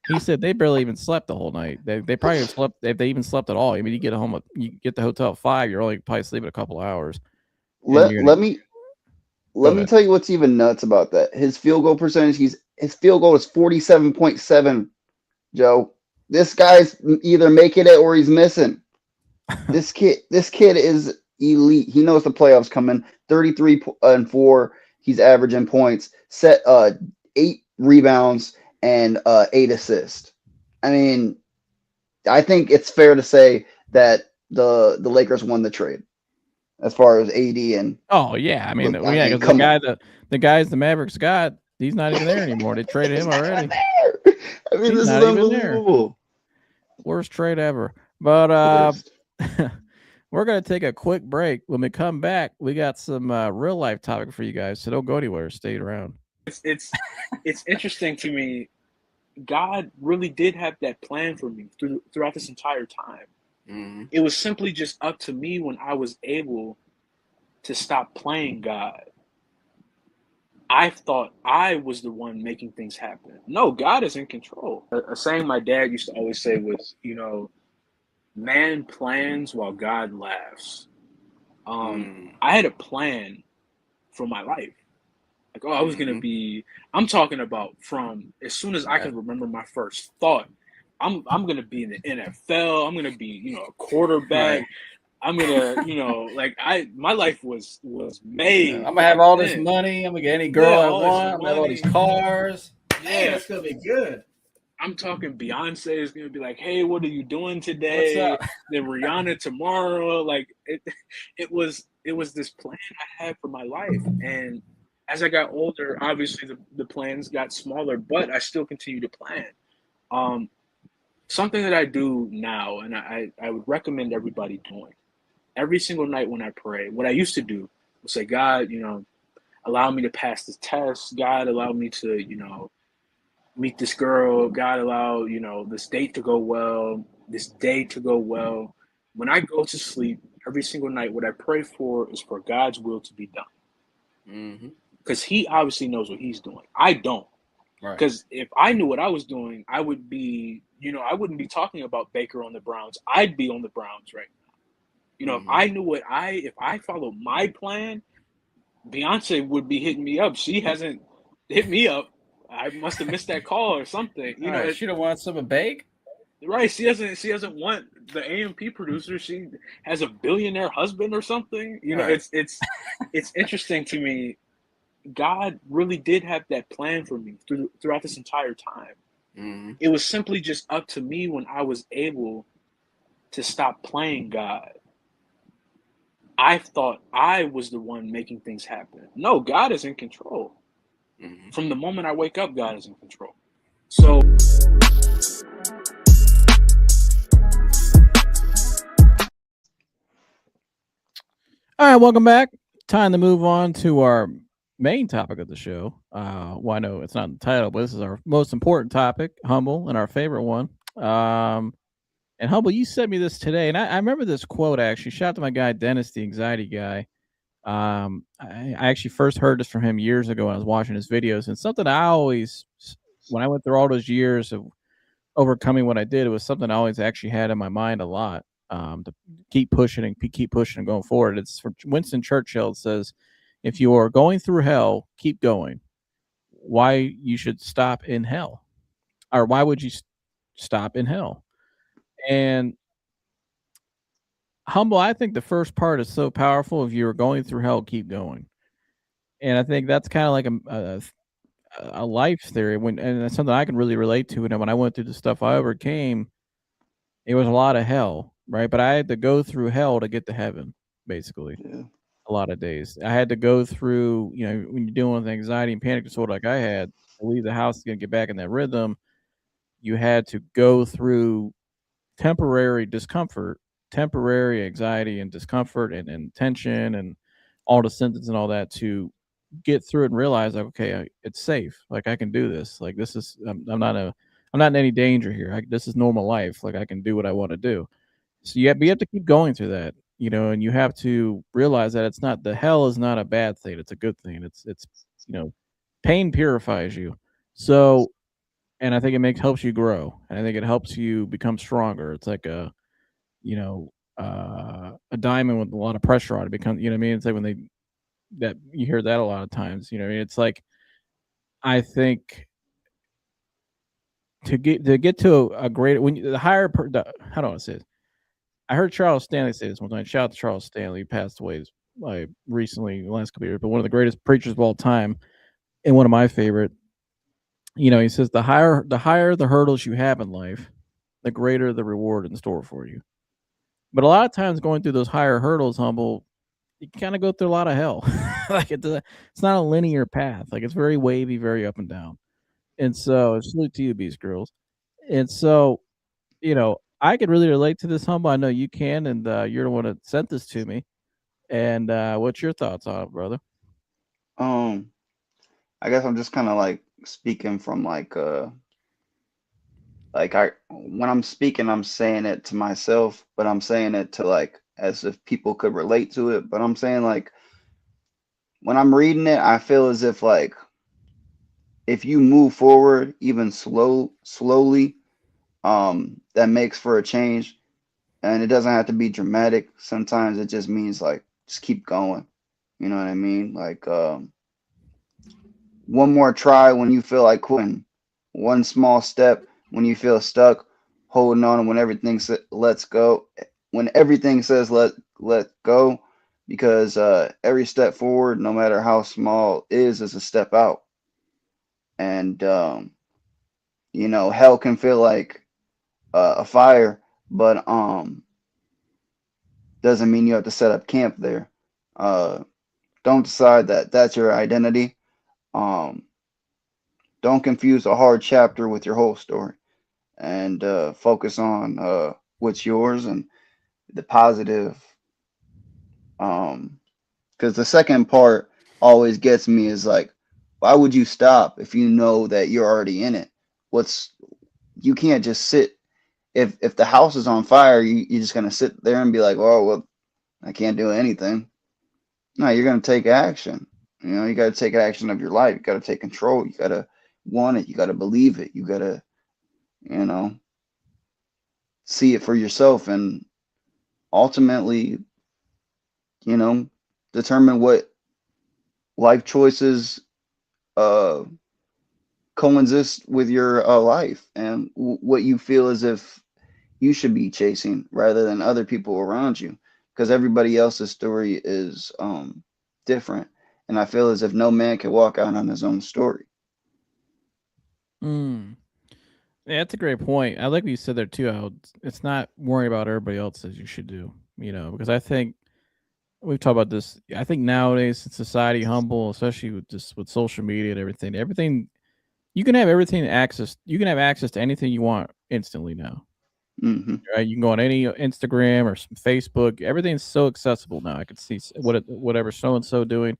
He said they barely even slept the whole night. They probably slept if they even slept at all. I mean, you get the hotel at 5, you're only probably sleeping a couple hours. Let me tell you what's even nuts about that. His field goal percentage, his field goal is 47.7. Joe, this guy's either making it or he's missing. This kid is elite. He knows the playoffs coming. 33-4. He's averaging points. Set 8 rebounds and 8 assists. I mean, I think it's fair to say that the Lakers won the trade as far as AD and. Oh yeah, I mean, because the guys the Mavericks got, he's not even there anymore. They traded him already. I mean, this is unbelievable. Worst trade ever. But we're gonna take a quick break. When we come back, we got some real life topic for you guys. So don't go anywhere. Stay around. It's interesting to me. God really did have that plan for me throughout this entire time. Mm-hmm. It was simply just up to me when I was able to stop playing God. I thought I was the one making things happen. No, God is in control. A saying my dad used to always say was, man plans while God laughs. I had a plan for my life. Like, I was going to be, I'm talking about from as soon as I can remember my first thought, I'm going to be in the NFL. I'm going to be, a quarterback. Right. I'm going to, my life was made. I'm going to have all this money. I'm going to get any girl I want. I'm going to have all these cars. Yeah, it's going to be good. I'm talking Beyonce is going to be like, hey, what are you doing today? What's up? Then Rihanna tomorrow. Like, it was this plan I had for my life. And as I got older, obviously the plans got smaller, but I still continue to plan. Something that I do now, and I would recommend everybody doing, every single night when I pray, what I used to do was say, God, allow me to pass this test. God, allow me to, meet this girl. God, allow, this date to go well, this day to go well. When I go to sleep every single night, what I pray for is for God's will to be done. Because he obviously knows what he's doing. I don't. Because if I knew what I was doing, I would be, I wouldn't be talking about Baker on the Browns. I'd be on the Browns right now. If I knew if I followed my plan, Beyonce would be hitting me up. She hasn't hit me up. I must have missed that call or something. She don't want some of Bake? Right. She doesn't want the AMP producer. She has a billionaire husband or something. It's interesting to me. God really did have that plan for me throughout this entire time. It was simply just up to me when I was able to stop playing God. I thought I was the one making things happen. No, God is in control. From the moment I wake up, God is in control. So all right, welcome back. Time to move on to our main topic of the show. Well, I know it's not in the title, but this is our most important topic, Humble, and our favorite one. And Humble, you sent me this today, and I remember this quote actually. Shout out to my guy Dennis, the anxiety guy. I actually first heard this from him years ago when I was watching his videos, and something I always, when I went through all those years of overcoming what I did, it was something I always actually had in my mind a lot. To keep pushing and going forward. It's from Winston Churchill. It says, if you are going through hell, keep going. Why you should stop in hell? Or why would you stop in hell? And Humble, I think the first part is so powerful. If you're going through hell, keep going. And I think that's kind of like a life theory. And that's something I can really relate to. And when I went through the stuff I overcame, it was a lot of hell, right? But I had to go through hell to get to heaven, basically. Yeah. A lot of days. I had to go through, when you're dealing with anxiety and panic disorder like I had, to leave the house to get back in that rhythm, you had to go through temporary discomfort, temporary anxiety and discomfort and tension and all the symptoms and all that to get through it and realize like, okay, it's safe. Like I can do this. Like this is I'm not in any danger here. This is normal life. Like I can do what I want to do. So you have to keep going through that, and you have to realize that it's not the hell is not a bad thing. It's a good thing. It's you know, pain purifies you. So and I think it makes helps you grow. And I think it helps you become stronger. It's like a diamond with a lot of pressure on it becomes, you know what I mean? It's like when they that you hear that a lot of times, you know what I mean? It's like I think to get to a greater when you, the higher how do I say it? I heard Charles Stanley say this one time. Shout out to Charles Stanley. He passed away like recently, the last couple of years, but one of the greatest preachers of all time and one of my favorite. He says the higher the hurdles you have in life, the greater the reward in store for you. But a lot of times going through those higher hurdles, humble, you kind of go through a lot of hell. Like it's not a linear path. Like it's very wavy, very up and down. And so salute to you, Beast Girls. And so, I could really relate to this, humble. I know you can, and you're the one that sent this to me. And what's your thoughts on it, brother? Um, I guess I'm just kind of like speaking from like I when I'm speaking, I'm saying it to myself, but I'm saying it to like as if people could relate to it. But I'm saying like when I'm reading it, I feel as if like if you move forward even slowly, that makes for a change, and it doesn't have to be dramatic. Sometimes it just means like just keep going. You know what I mean? Like one more try when you feel like quitting. One small step when you feel stuck, holding on when everything lets go. When everything says let go, because every step forward, no matter how small, is a step out. And hell can feel like a fire, but doesn't mean you have to set up camp there. Uh, don't decide that that's your identity. Um, don't confuse a hard chapter with your whole story, and focus on what's yours and the positive. Because the second part always gets me is like, why would you stop if you know that you're already in it? What's You can't just sit. If the house is on fire, you're just gonna sit there and be like, oh well, I can't do anything. No, you're gonna take action. You got to take action of your life. You got to take control. You got to want it. You got to believe it. You got to, you know, see it for yourself and ultimately, you know, determine what life choices uh, coexist with your life and what you feel as if you should be chasing rather than other people around you. Because everybody else's story is different. And I feel as if no man can walk out on his own story. Mm. Yeah, that's a great point. I like what you said there too. How it's not worrying about everybody else as you should do. Because I think we've talked about this. I think nowadays in society, humble, especially with social media and everything you can have everything access. You can have access to anything you want instantly now. Hmm. Right? You can go on any Instagram or Facebook. Everything's so accessible now. I can see whatever so and so doing.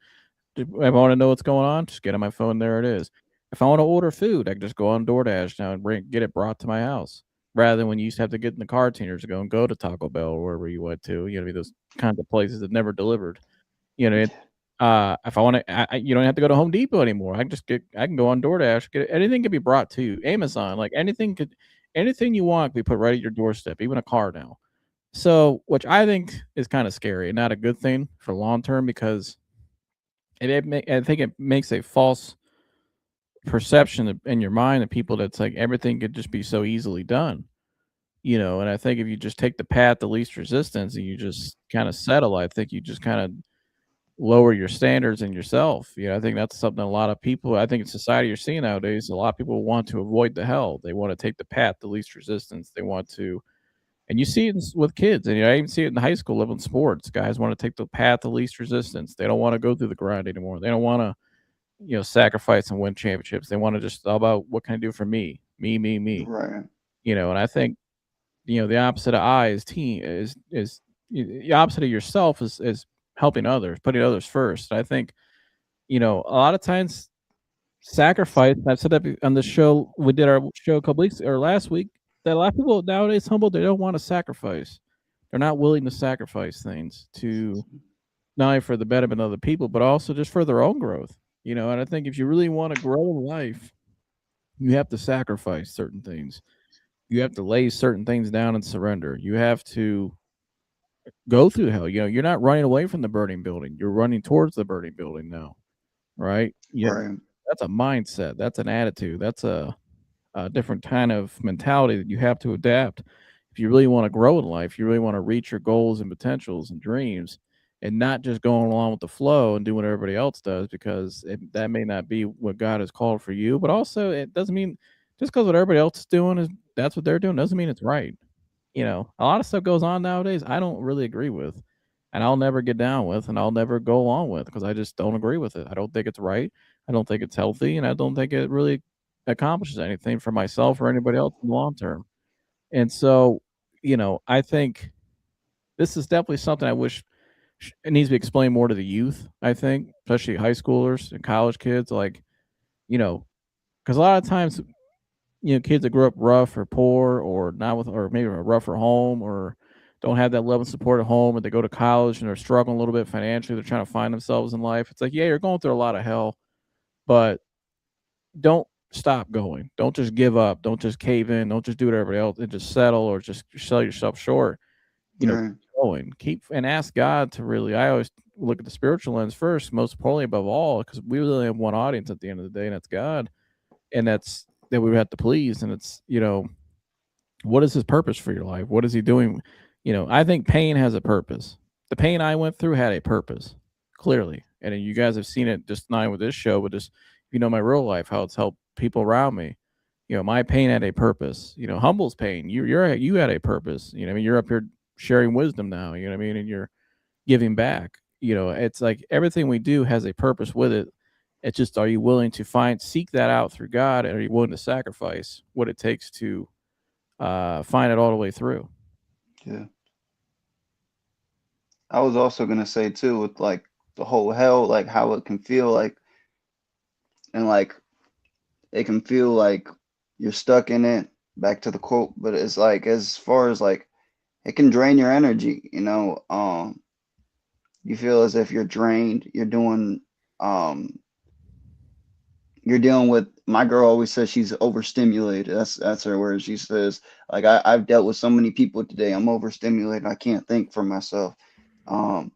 If I want to know what's going on, just get on my phone. There it is. If I want to order food, I can just go on DoorDash now and get it brought to my house. Rather than when you used to have to get in the car 10 years ago and go to Taco Bell or wherever you went to, those kinds of places that never delivered. If I want to, you don't have to go to Home Depot anymore. I can go on DoorDash. Anything can be brought to you. Amazon, like anything you want, can be put right at your doorstep. Even a car now. So, which I think is kind of scary and not a good thing for long term because I think it makes a false perception in your mind of people that's like everything could just be so easily done. And I think if you just take the path of least resistance and you just kind of settle, I think you just kind of lower your standards in yourself. I think that's something a lot of people, I think in society you're seeing nowadays, a lot of people want to avoid the hell. They want to take the path of least resistance. They want to, and you see it with kids, and I even see it in high school level in sports. Guys want to take the path of least resistance. They don't want to go through the grind anymore. They don't want to sacrifice and win championships. They want to just all about what can I do for me, me. Right. And I think the opposite of I is team is the opposite of yourself is helping others, putting others first. I think a lot of times sacrifice. And I've said that on the show. We did our show a couple weeks or last week. That a lot of people nowadays humble. They don't want to sacrifice. They're not willing to sacrifice things to not only for the betterment of other people, but also just for their own growth. And I think if you really want to grow in life, you have to sacrifice certain things. You have to lay certain things down and surrender. You have to go through hell. You're not running away from the burning building. You're running towards the burning building now, right? Yeah, Right. that's a mindset. That's an attitude. That's a different kind of mentality that you have to adapt if you really want to grow in life. You really want to reach your goals and potentials and dreams, and not just going along with the flow and doing what everybody else does, because that may not be what God has called for you. But also, it doesn't mean just because what everybody else is doing is that's what they're doing doesn't mean it's right. A lot of stuff goes on nowadays I don't really agree with, and I'll never get down with, and I'll never go along with because I just don't agree with it. I don't think it's right. I don't think it's healthy, and I don't think it really accomplishes anything for myself or anybody else in the long term. And so, I think this is definitely something I wish it needs to be explained more to the youth. I think, especially high schoolers and college kids, like, because a lot of times, kids that grew up rough or poor or not with, or maybe a rougher home or don't have that love and support at home, or they go to college and they're struggling a little bit financially. They're trying to find themselves in life. It's like, yeah, you're going through a lot of hell, but don't stop going. Don't just give up. Don't just cave in. Don't just do what everybody else and just settle or just sell yourself short. Right. Keep going. Keep and ask God to really. I always look at the spiritual lens first, most importantly above all, because we really have one audience at the end of the day, and that's God, and that's that we have to please. And it's what is His purpose for your life? What is He doing? I think pain has a purpose. The pain I went through had a purpose, clearly, and you guys have seen it just not with this show, but just my real life, how it's helped people around me. My pain had a purpose. Humble's pain, you had a purpose. I mean, you're up here sharing wisdom now. You know what I mean, and you're giving back. It's like everything we do has a purpose with it. It's just, are you willing to seek that out through God, and are you willing to sacrifice what it takes to find it all the way through? Yeah. I was also gonna say too, with like the whole hell, like how it can feel like, and like it can feel like you're stuck in it. Back to the quote, but it's like as far as like it can drain your energy. You feel as if you're drained. Um, you're dealing with. My girl always says she's overstimulated. That's her word. She says like I've dealt with so many people today. I'm overstimulated. I can't think for myself. Um,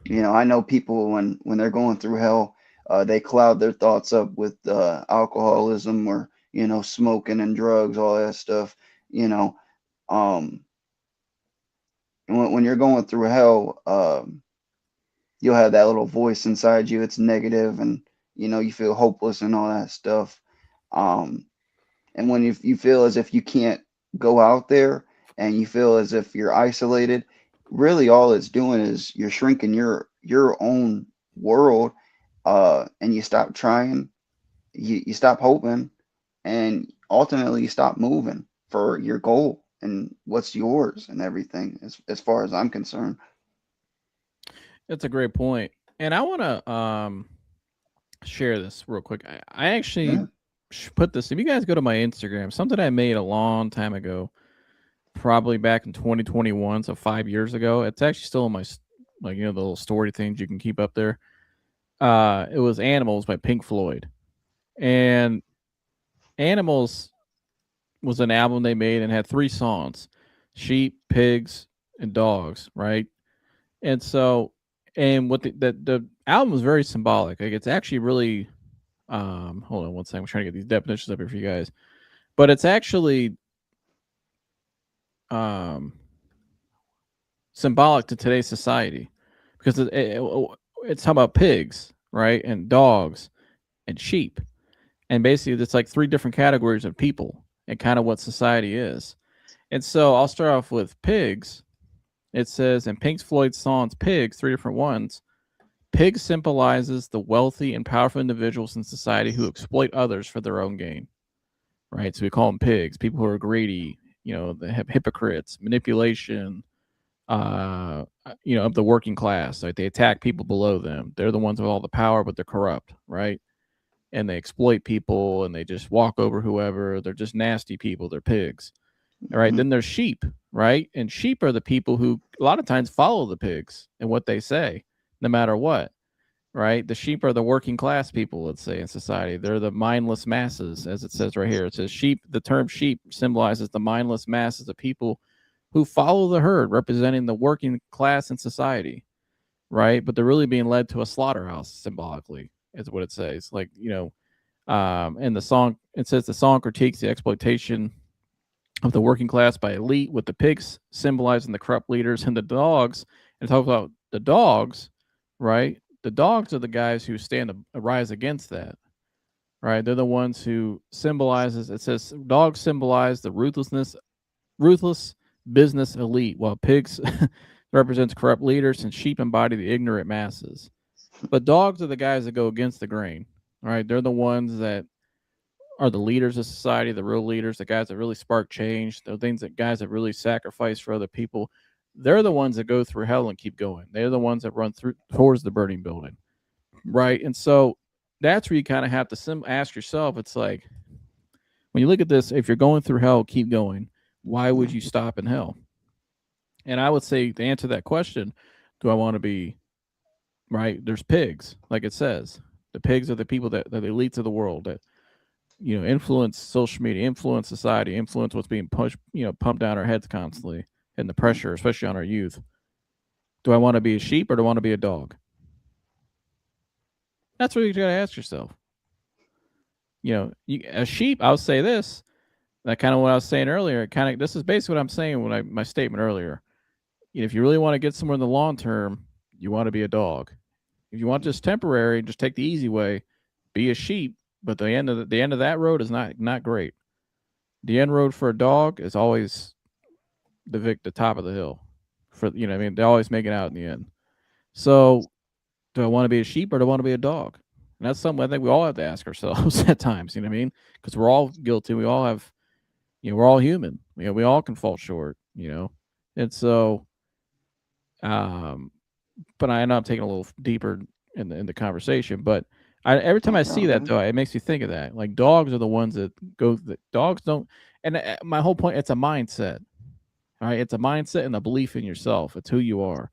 I know people when they're going through hell, they cloud their thoughts up with alcoholism or smoking and drugs, all that stuff. You know, um, when you're going through hell, you'll have that little voice inside you. It's negative, and you feel hopeless and all that stuff. Um, and when you feel as if you can't go out there, and you feel as if you're isolated, really all it's doing is you're shrinking your own world, and you stop trying, you stop hoping, and ultimately you stop moving for your goal and what's yours and everything, as far as I'm concerned. That's a great point. And I want to share this real quick. I Yeah. actually put this. If you guys go to my Instagram, something I made a long time ago, probably back in 2021, so 5 years ago. It's actually still in my the little story things you can keep up there. It was "Animals" by Pink Floyd, and "Animals" was an album they made and had 3 songs: sheep, pigs, and dogs, right? And so, and what the album was very symbolic. Like, it's actually really hold on one second. I'm trying to get these definitions up here for you guys. But it's actually um symbolic to today's society, because it's talking about pigs, right? And dogs and sheep. And basically it's like 3 different categories of people and kind of what society is. And so I'll start off with pigs. It says in Pink Floyd's songs "Pigs," 3 different ones. Pig symbolizes the wealthy and powerful individuals in society who exploit others for their own gain, right? So we call them pigs, people who are greedy, the hypocrites, manipulation, of the working class. Like they attack people below them. They're the ones with all the power, but they're corrupt, right? And they exploit people and they just walk over whoever. They're just nasty people. They're pigs. All right. Then there's sheep, right? And sheep are the people who a lot of times follow the pigs and what they say, no matter what, right? The sheep are the working class people, let's say, in society. They're the mindless masses, as it says right here. It says sheep. The term sheep symbolizes the mindless masses of people who follow the herd, representing the working class in society, right? But they're really being led to a slaughterhouse symbolically, is what it says. Like, and the song, it says the song critiques the exploitation of the working class by elite, with the pigs symbolizing the corrupt leaders and the dogs. And it talks about the dogs, right? The dogs are the guys who rise against that, right? They're the ones who symbolizes. It says dogs symbolize the ruthless business elite, while pigs represents corrupt leaders and sheep embody the ignorant masses. But dogs are the guys that go against the grain, right? They're the ones that are the leaders of society, the real leaders, the guys that really spark change, the guys that really sacrifice for other people. They're the ones that go through hell and keep going. They're the ones that run towards the burning building, right? And so that's where you kind of have to ask yourself. It's like when you look at this, if you're going through hell, keep going. Why would you stop in hell? And I would say to answer that question, do I want to be right? There's pigs, like it says. The pigs are the people that the elites of the world that influence social media, influence society, influence what's being pushed, pumped down our heads constantly, and the pressure, especially on our youth. Do I want to be a sheep or do I want to be a dog? That's what you got to ask yourself. A sheep. I'll say this. That kind of what I was saying earlier. This is basically what I'm saying when my statement earlier. If you really want to get somewhere in the long term, you want to be a dog. If you want just temporary, just take the easy way, be a sheep. But the end of that road is not great. The end road for a dog is always the top of the hill. They always make it out in the end. So, do I want to be a sheep or do I want to be a dog? And that's something I think we all have to ask ourselves at times. You know what I mean? Because we're all guilty. We all have, we're all human. We all can fall short. And so, but I know I'm taking a little deeper in the conversation, but every time I see that, though, it makes me think of that. Like dogs are the ones that go. Dogs don't. And my whole point, it's a mindset. All right, it's a mindset and a belief in yourself. It's who you are,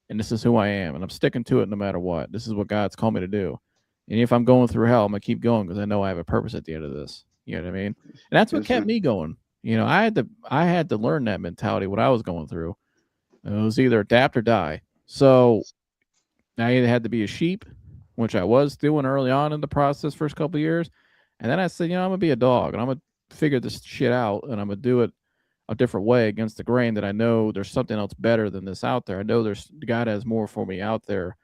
and this is who I am, and I'm sticking to it no matter what. This is what God's called me to do. And if I'm going through hell, I'm gonna keep going because I know I have a purpose at the end of this. You know what I mean? And that's what kept me going. I had to learn that mentality when I was going through. It was either adapt or die. So I either had to be a sheep, which I was doing early on in the process, first couple of years, and then I said, I'm gonna be a dog, and I'm gonna figure this shit out, and I'm gonna do it a different way against the grain. That I know there's something else better than this out there. I know God has more for me out there,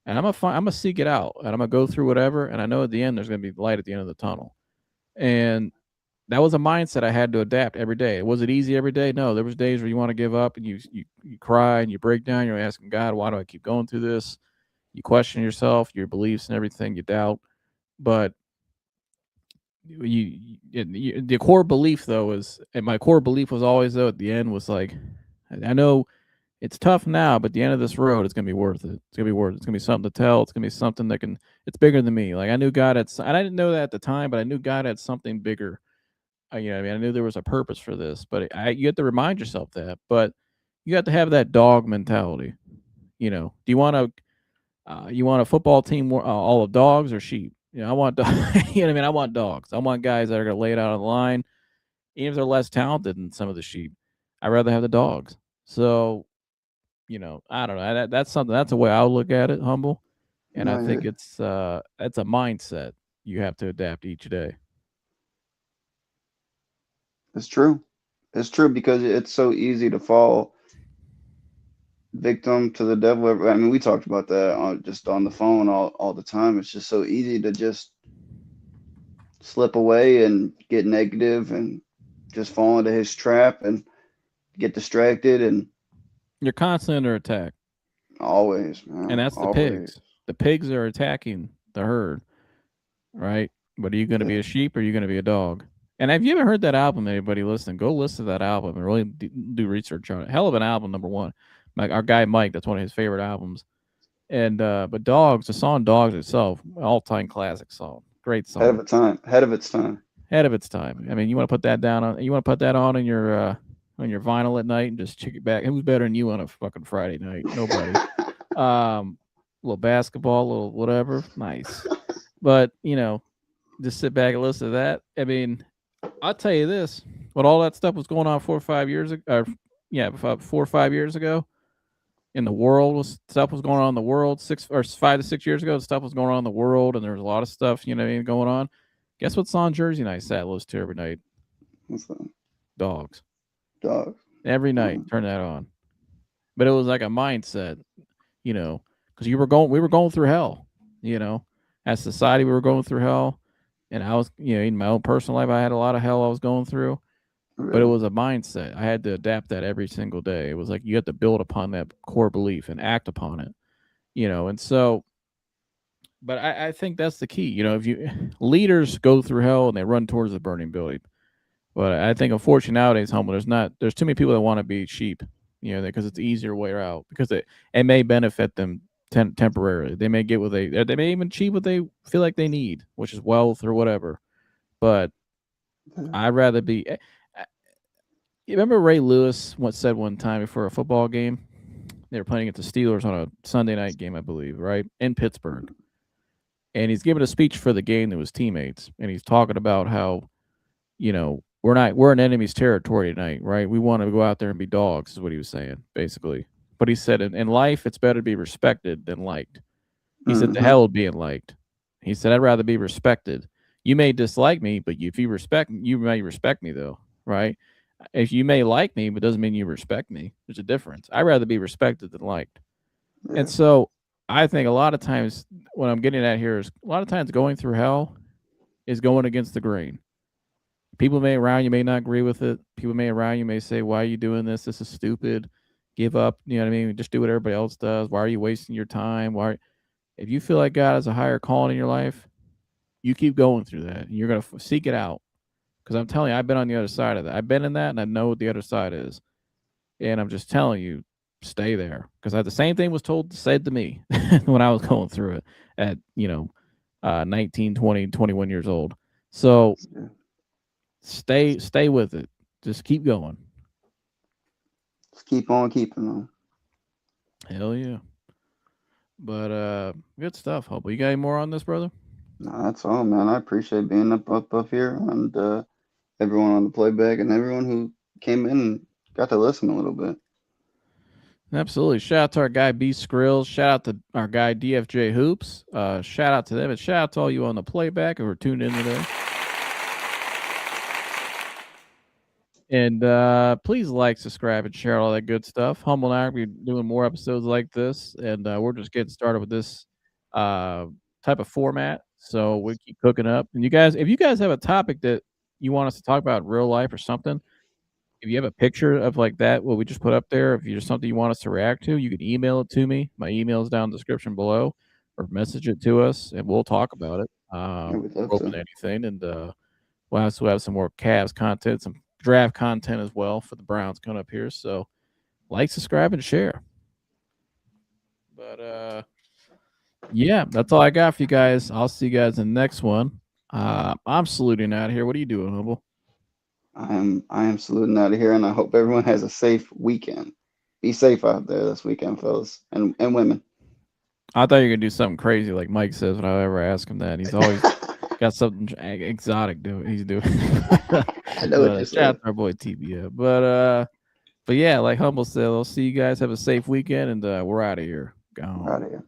and I'm gonna seek it out, and I'm gonna go through whatever, and I know at the end there's gonna be light at the end of the tunnel, and that was a mindset I had to adapt every day. Was it easy every day? No, there was days where you want to give up and you cry and you break down. You're asking God, why do I keep going through this? You question yourself, your beliefs and everything, you doubt. But the core belief though and my core belief was always though at the end was like, I know it's tough now, but the end of this road is gonna be worth it. It's gonna be worth it. It's gonna be something to tell. It's gonna be something it's bigger than me. Like I knew God had, and I didn't know that at the time, but I knew God had something bigger. I knew there was a purpose for this, but you have to remind yourself that. But you have to have that dog mentality. Do you want a football team all of dogs or sheep? I want I want dogs. I want guys that are going to lay it out on the line, even if they're less talented than some of the sheep. I'd rather have the dogs. So, I don't know. That's something. That's the way I would look at it, humble. And I think that's a mindset you have to adapt each day. It's true. It's true because it's so easy to fall victim to the devil. I mean, we talked about that just on the phone all the time. It's just so easy to just slip away and get negative and just fall into his trap and get distracted. And you're constantly under attack. Always, man. And that's always. the pigs. The pigs are attacking the herd, right? But are you going to be a sheep or are you going to be a dog? And have you ever heard that album? Anybody listening? Go listen to that album and really do research on it. Hell of an album, number one. Like our guy Mike, that's one of his favorite albums. And but Dogs, the song Dogs itself, all time classic song, great song, Ahead of its time. Ahead of its time. ahead of its time. I mean, you want to put that down on, you want to put that on your vinyl at night and just check it back. Who's better than you on a fucking Friday night? Nobody. Little basketball, little whatever, nice. But just sit back and listen to that. I mean, I'll tell you this: when all that stuff was going on 4 or 5 years ago, 4 or 5 years ago, in the world, stuff was going on in the world. 5 to 6 years ago, stuff was going on in the world, and there was a lot of stuff, going on. Guess what's on Jersey night? Sat list to every night. What's that? Dogs. Dogs. Every night, turn that on. But it was like a mindset, because we were going through hell, as society, we were going through hell. And I was, in my own personal life, I had a lot of hell I was going through, but it was a mindset. I had to adapt that every single day. It was like you had to build upon that core belief and act upon it, and so, but I think that's the key. If leaders go through hell and they run towards the burning building. But I think, unfortunately, nowadays, there's too many people that want to be sheep, because it's the easier way out, because it may benefit them temporarily. They may get they may even achieve what they feel like they need, which is wealth or whatever. But I'd rather be. You remember Ray Lewis once said one time before a football game, they were playing against the Steelers on a Sunday night game, I believe, right, in Pittsburgh, and he's giving a speech for the game to his teammates, and he's talking about how, we're in enemy's territory tonight, right? We want to go out there and be dogs, is what he was saying, basically. But he said, in life, it's better to be respected than liked. He said, to hell with being liked. He said, I'd rather be respected. You may dislike me, but if you may respect me, though, right? If you may like me, but doesn't mean you respect me. There's a difference. I'd rather be respected than liked. Yeah. And so I think a lot of times what I'm getting at here is a lot of times going through hell is going against the grain. People around you may not agree with it. People around you may say, why are you doing this? This is stupid. Give up. You know what I mean? Just do what everybody else does. Why are you wasting your time? If you feel like God has a higher calling in your life, you keep going through that. And you're going to seek it out. Because I'm telling you, I've been on the other side of that. I've been in that, and I know what the other side is. And I'm just telling you, stay there. Because the same thing was said to me when I was going through it at 19, 20, 21 years old. So stay with it. Just keep going. Just keep on keeping on. Hell yeah. But good stuff, Hubble. You got any more on this, brother? No, that's all, man. I appreciate being up here, and everyone on the playback and everyone who came in and got to listen a little bit. Absolutely. Shout out to our guy B Skrills. Shout out to our guy DFJ Hoops. Shout out to them, and shout out to all you on the playback who are tuned in today. And please like, subscribe, and share all that good stuff. Humble and I will be doing more episodes like this, and we're just getting started with this type of format. So we keep cooking up. And if you guys have a topic that you want us to talk about in real life or something, if you have a picture of like that, what we just put up there, if there's something you want us to react to, you can email it to me. My email is down in the description below, or message it to us, and we'll talk about it. We'll open anything, and we'll also have some more Cavs content, some draft content as well for the Browns coming up here. So like, subscribe, and share. But yeah, that's all I got for you guys. I'll see you guys in the next one. I'm saluting out of here. What are you doing, Humble? I am saluting out of here, and I hope everyone has a safe weekend. Be safe out there this weekend, fellas and women. I thought you were gonna do something crazy like Mike says when I ever ask him that. He's always got something exotic he's doing. I know what you're saying. Shout out to our boy TBF. But yeah, like Humble said, I'll see you guys. Have a safe weekend, and we're out of here. Gone. We're out of here.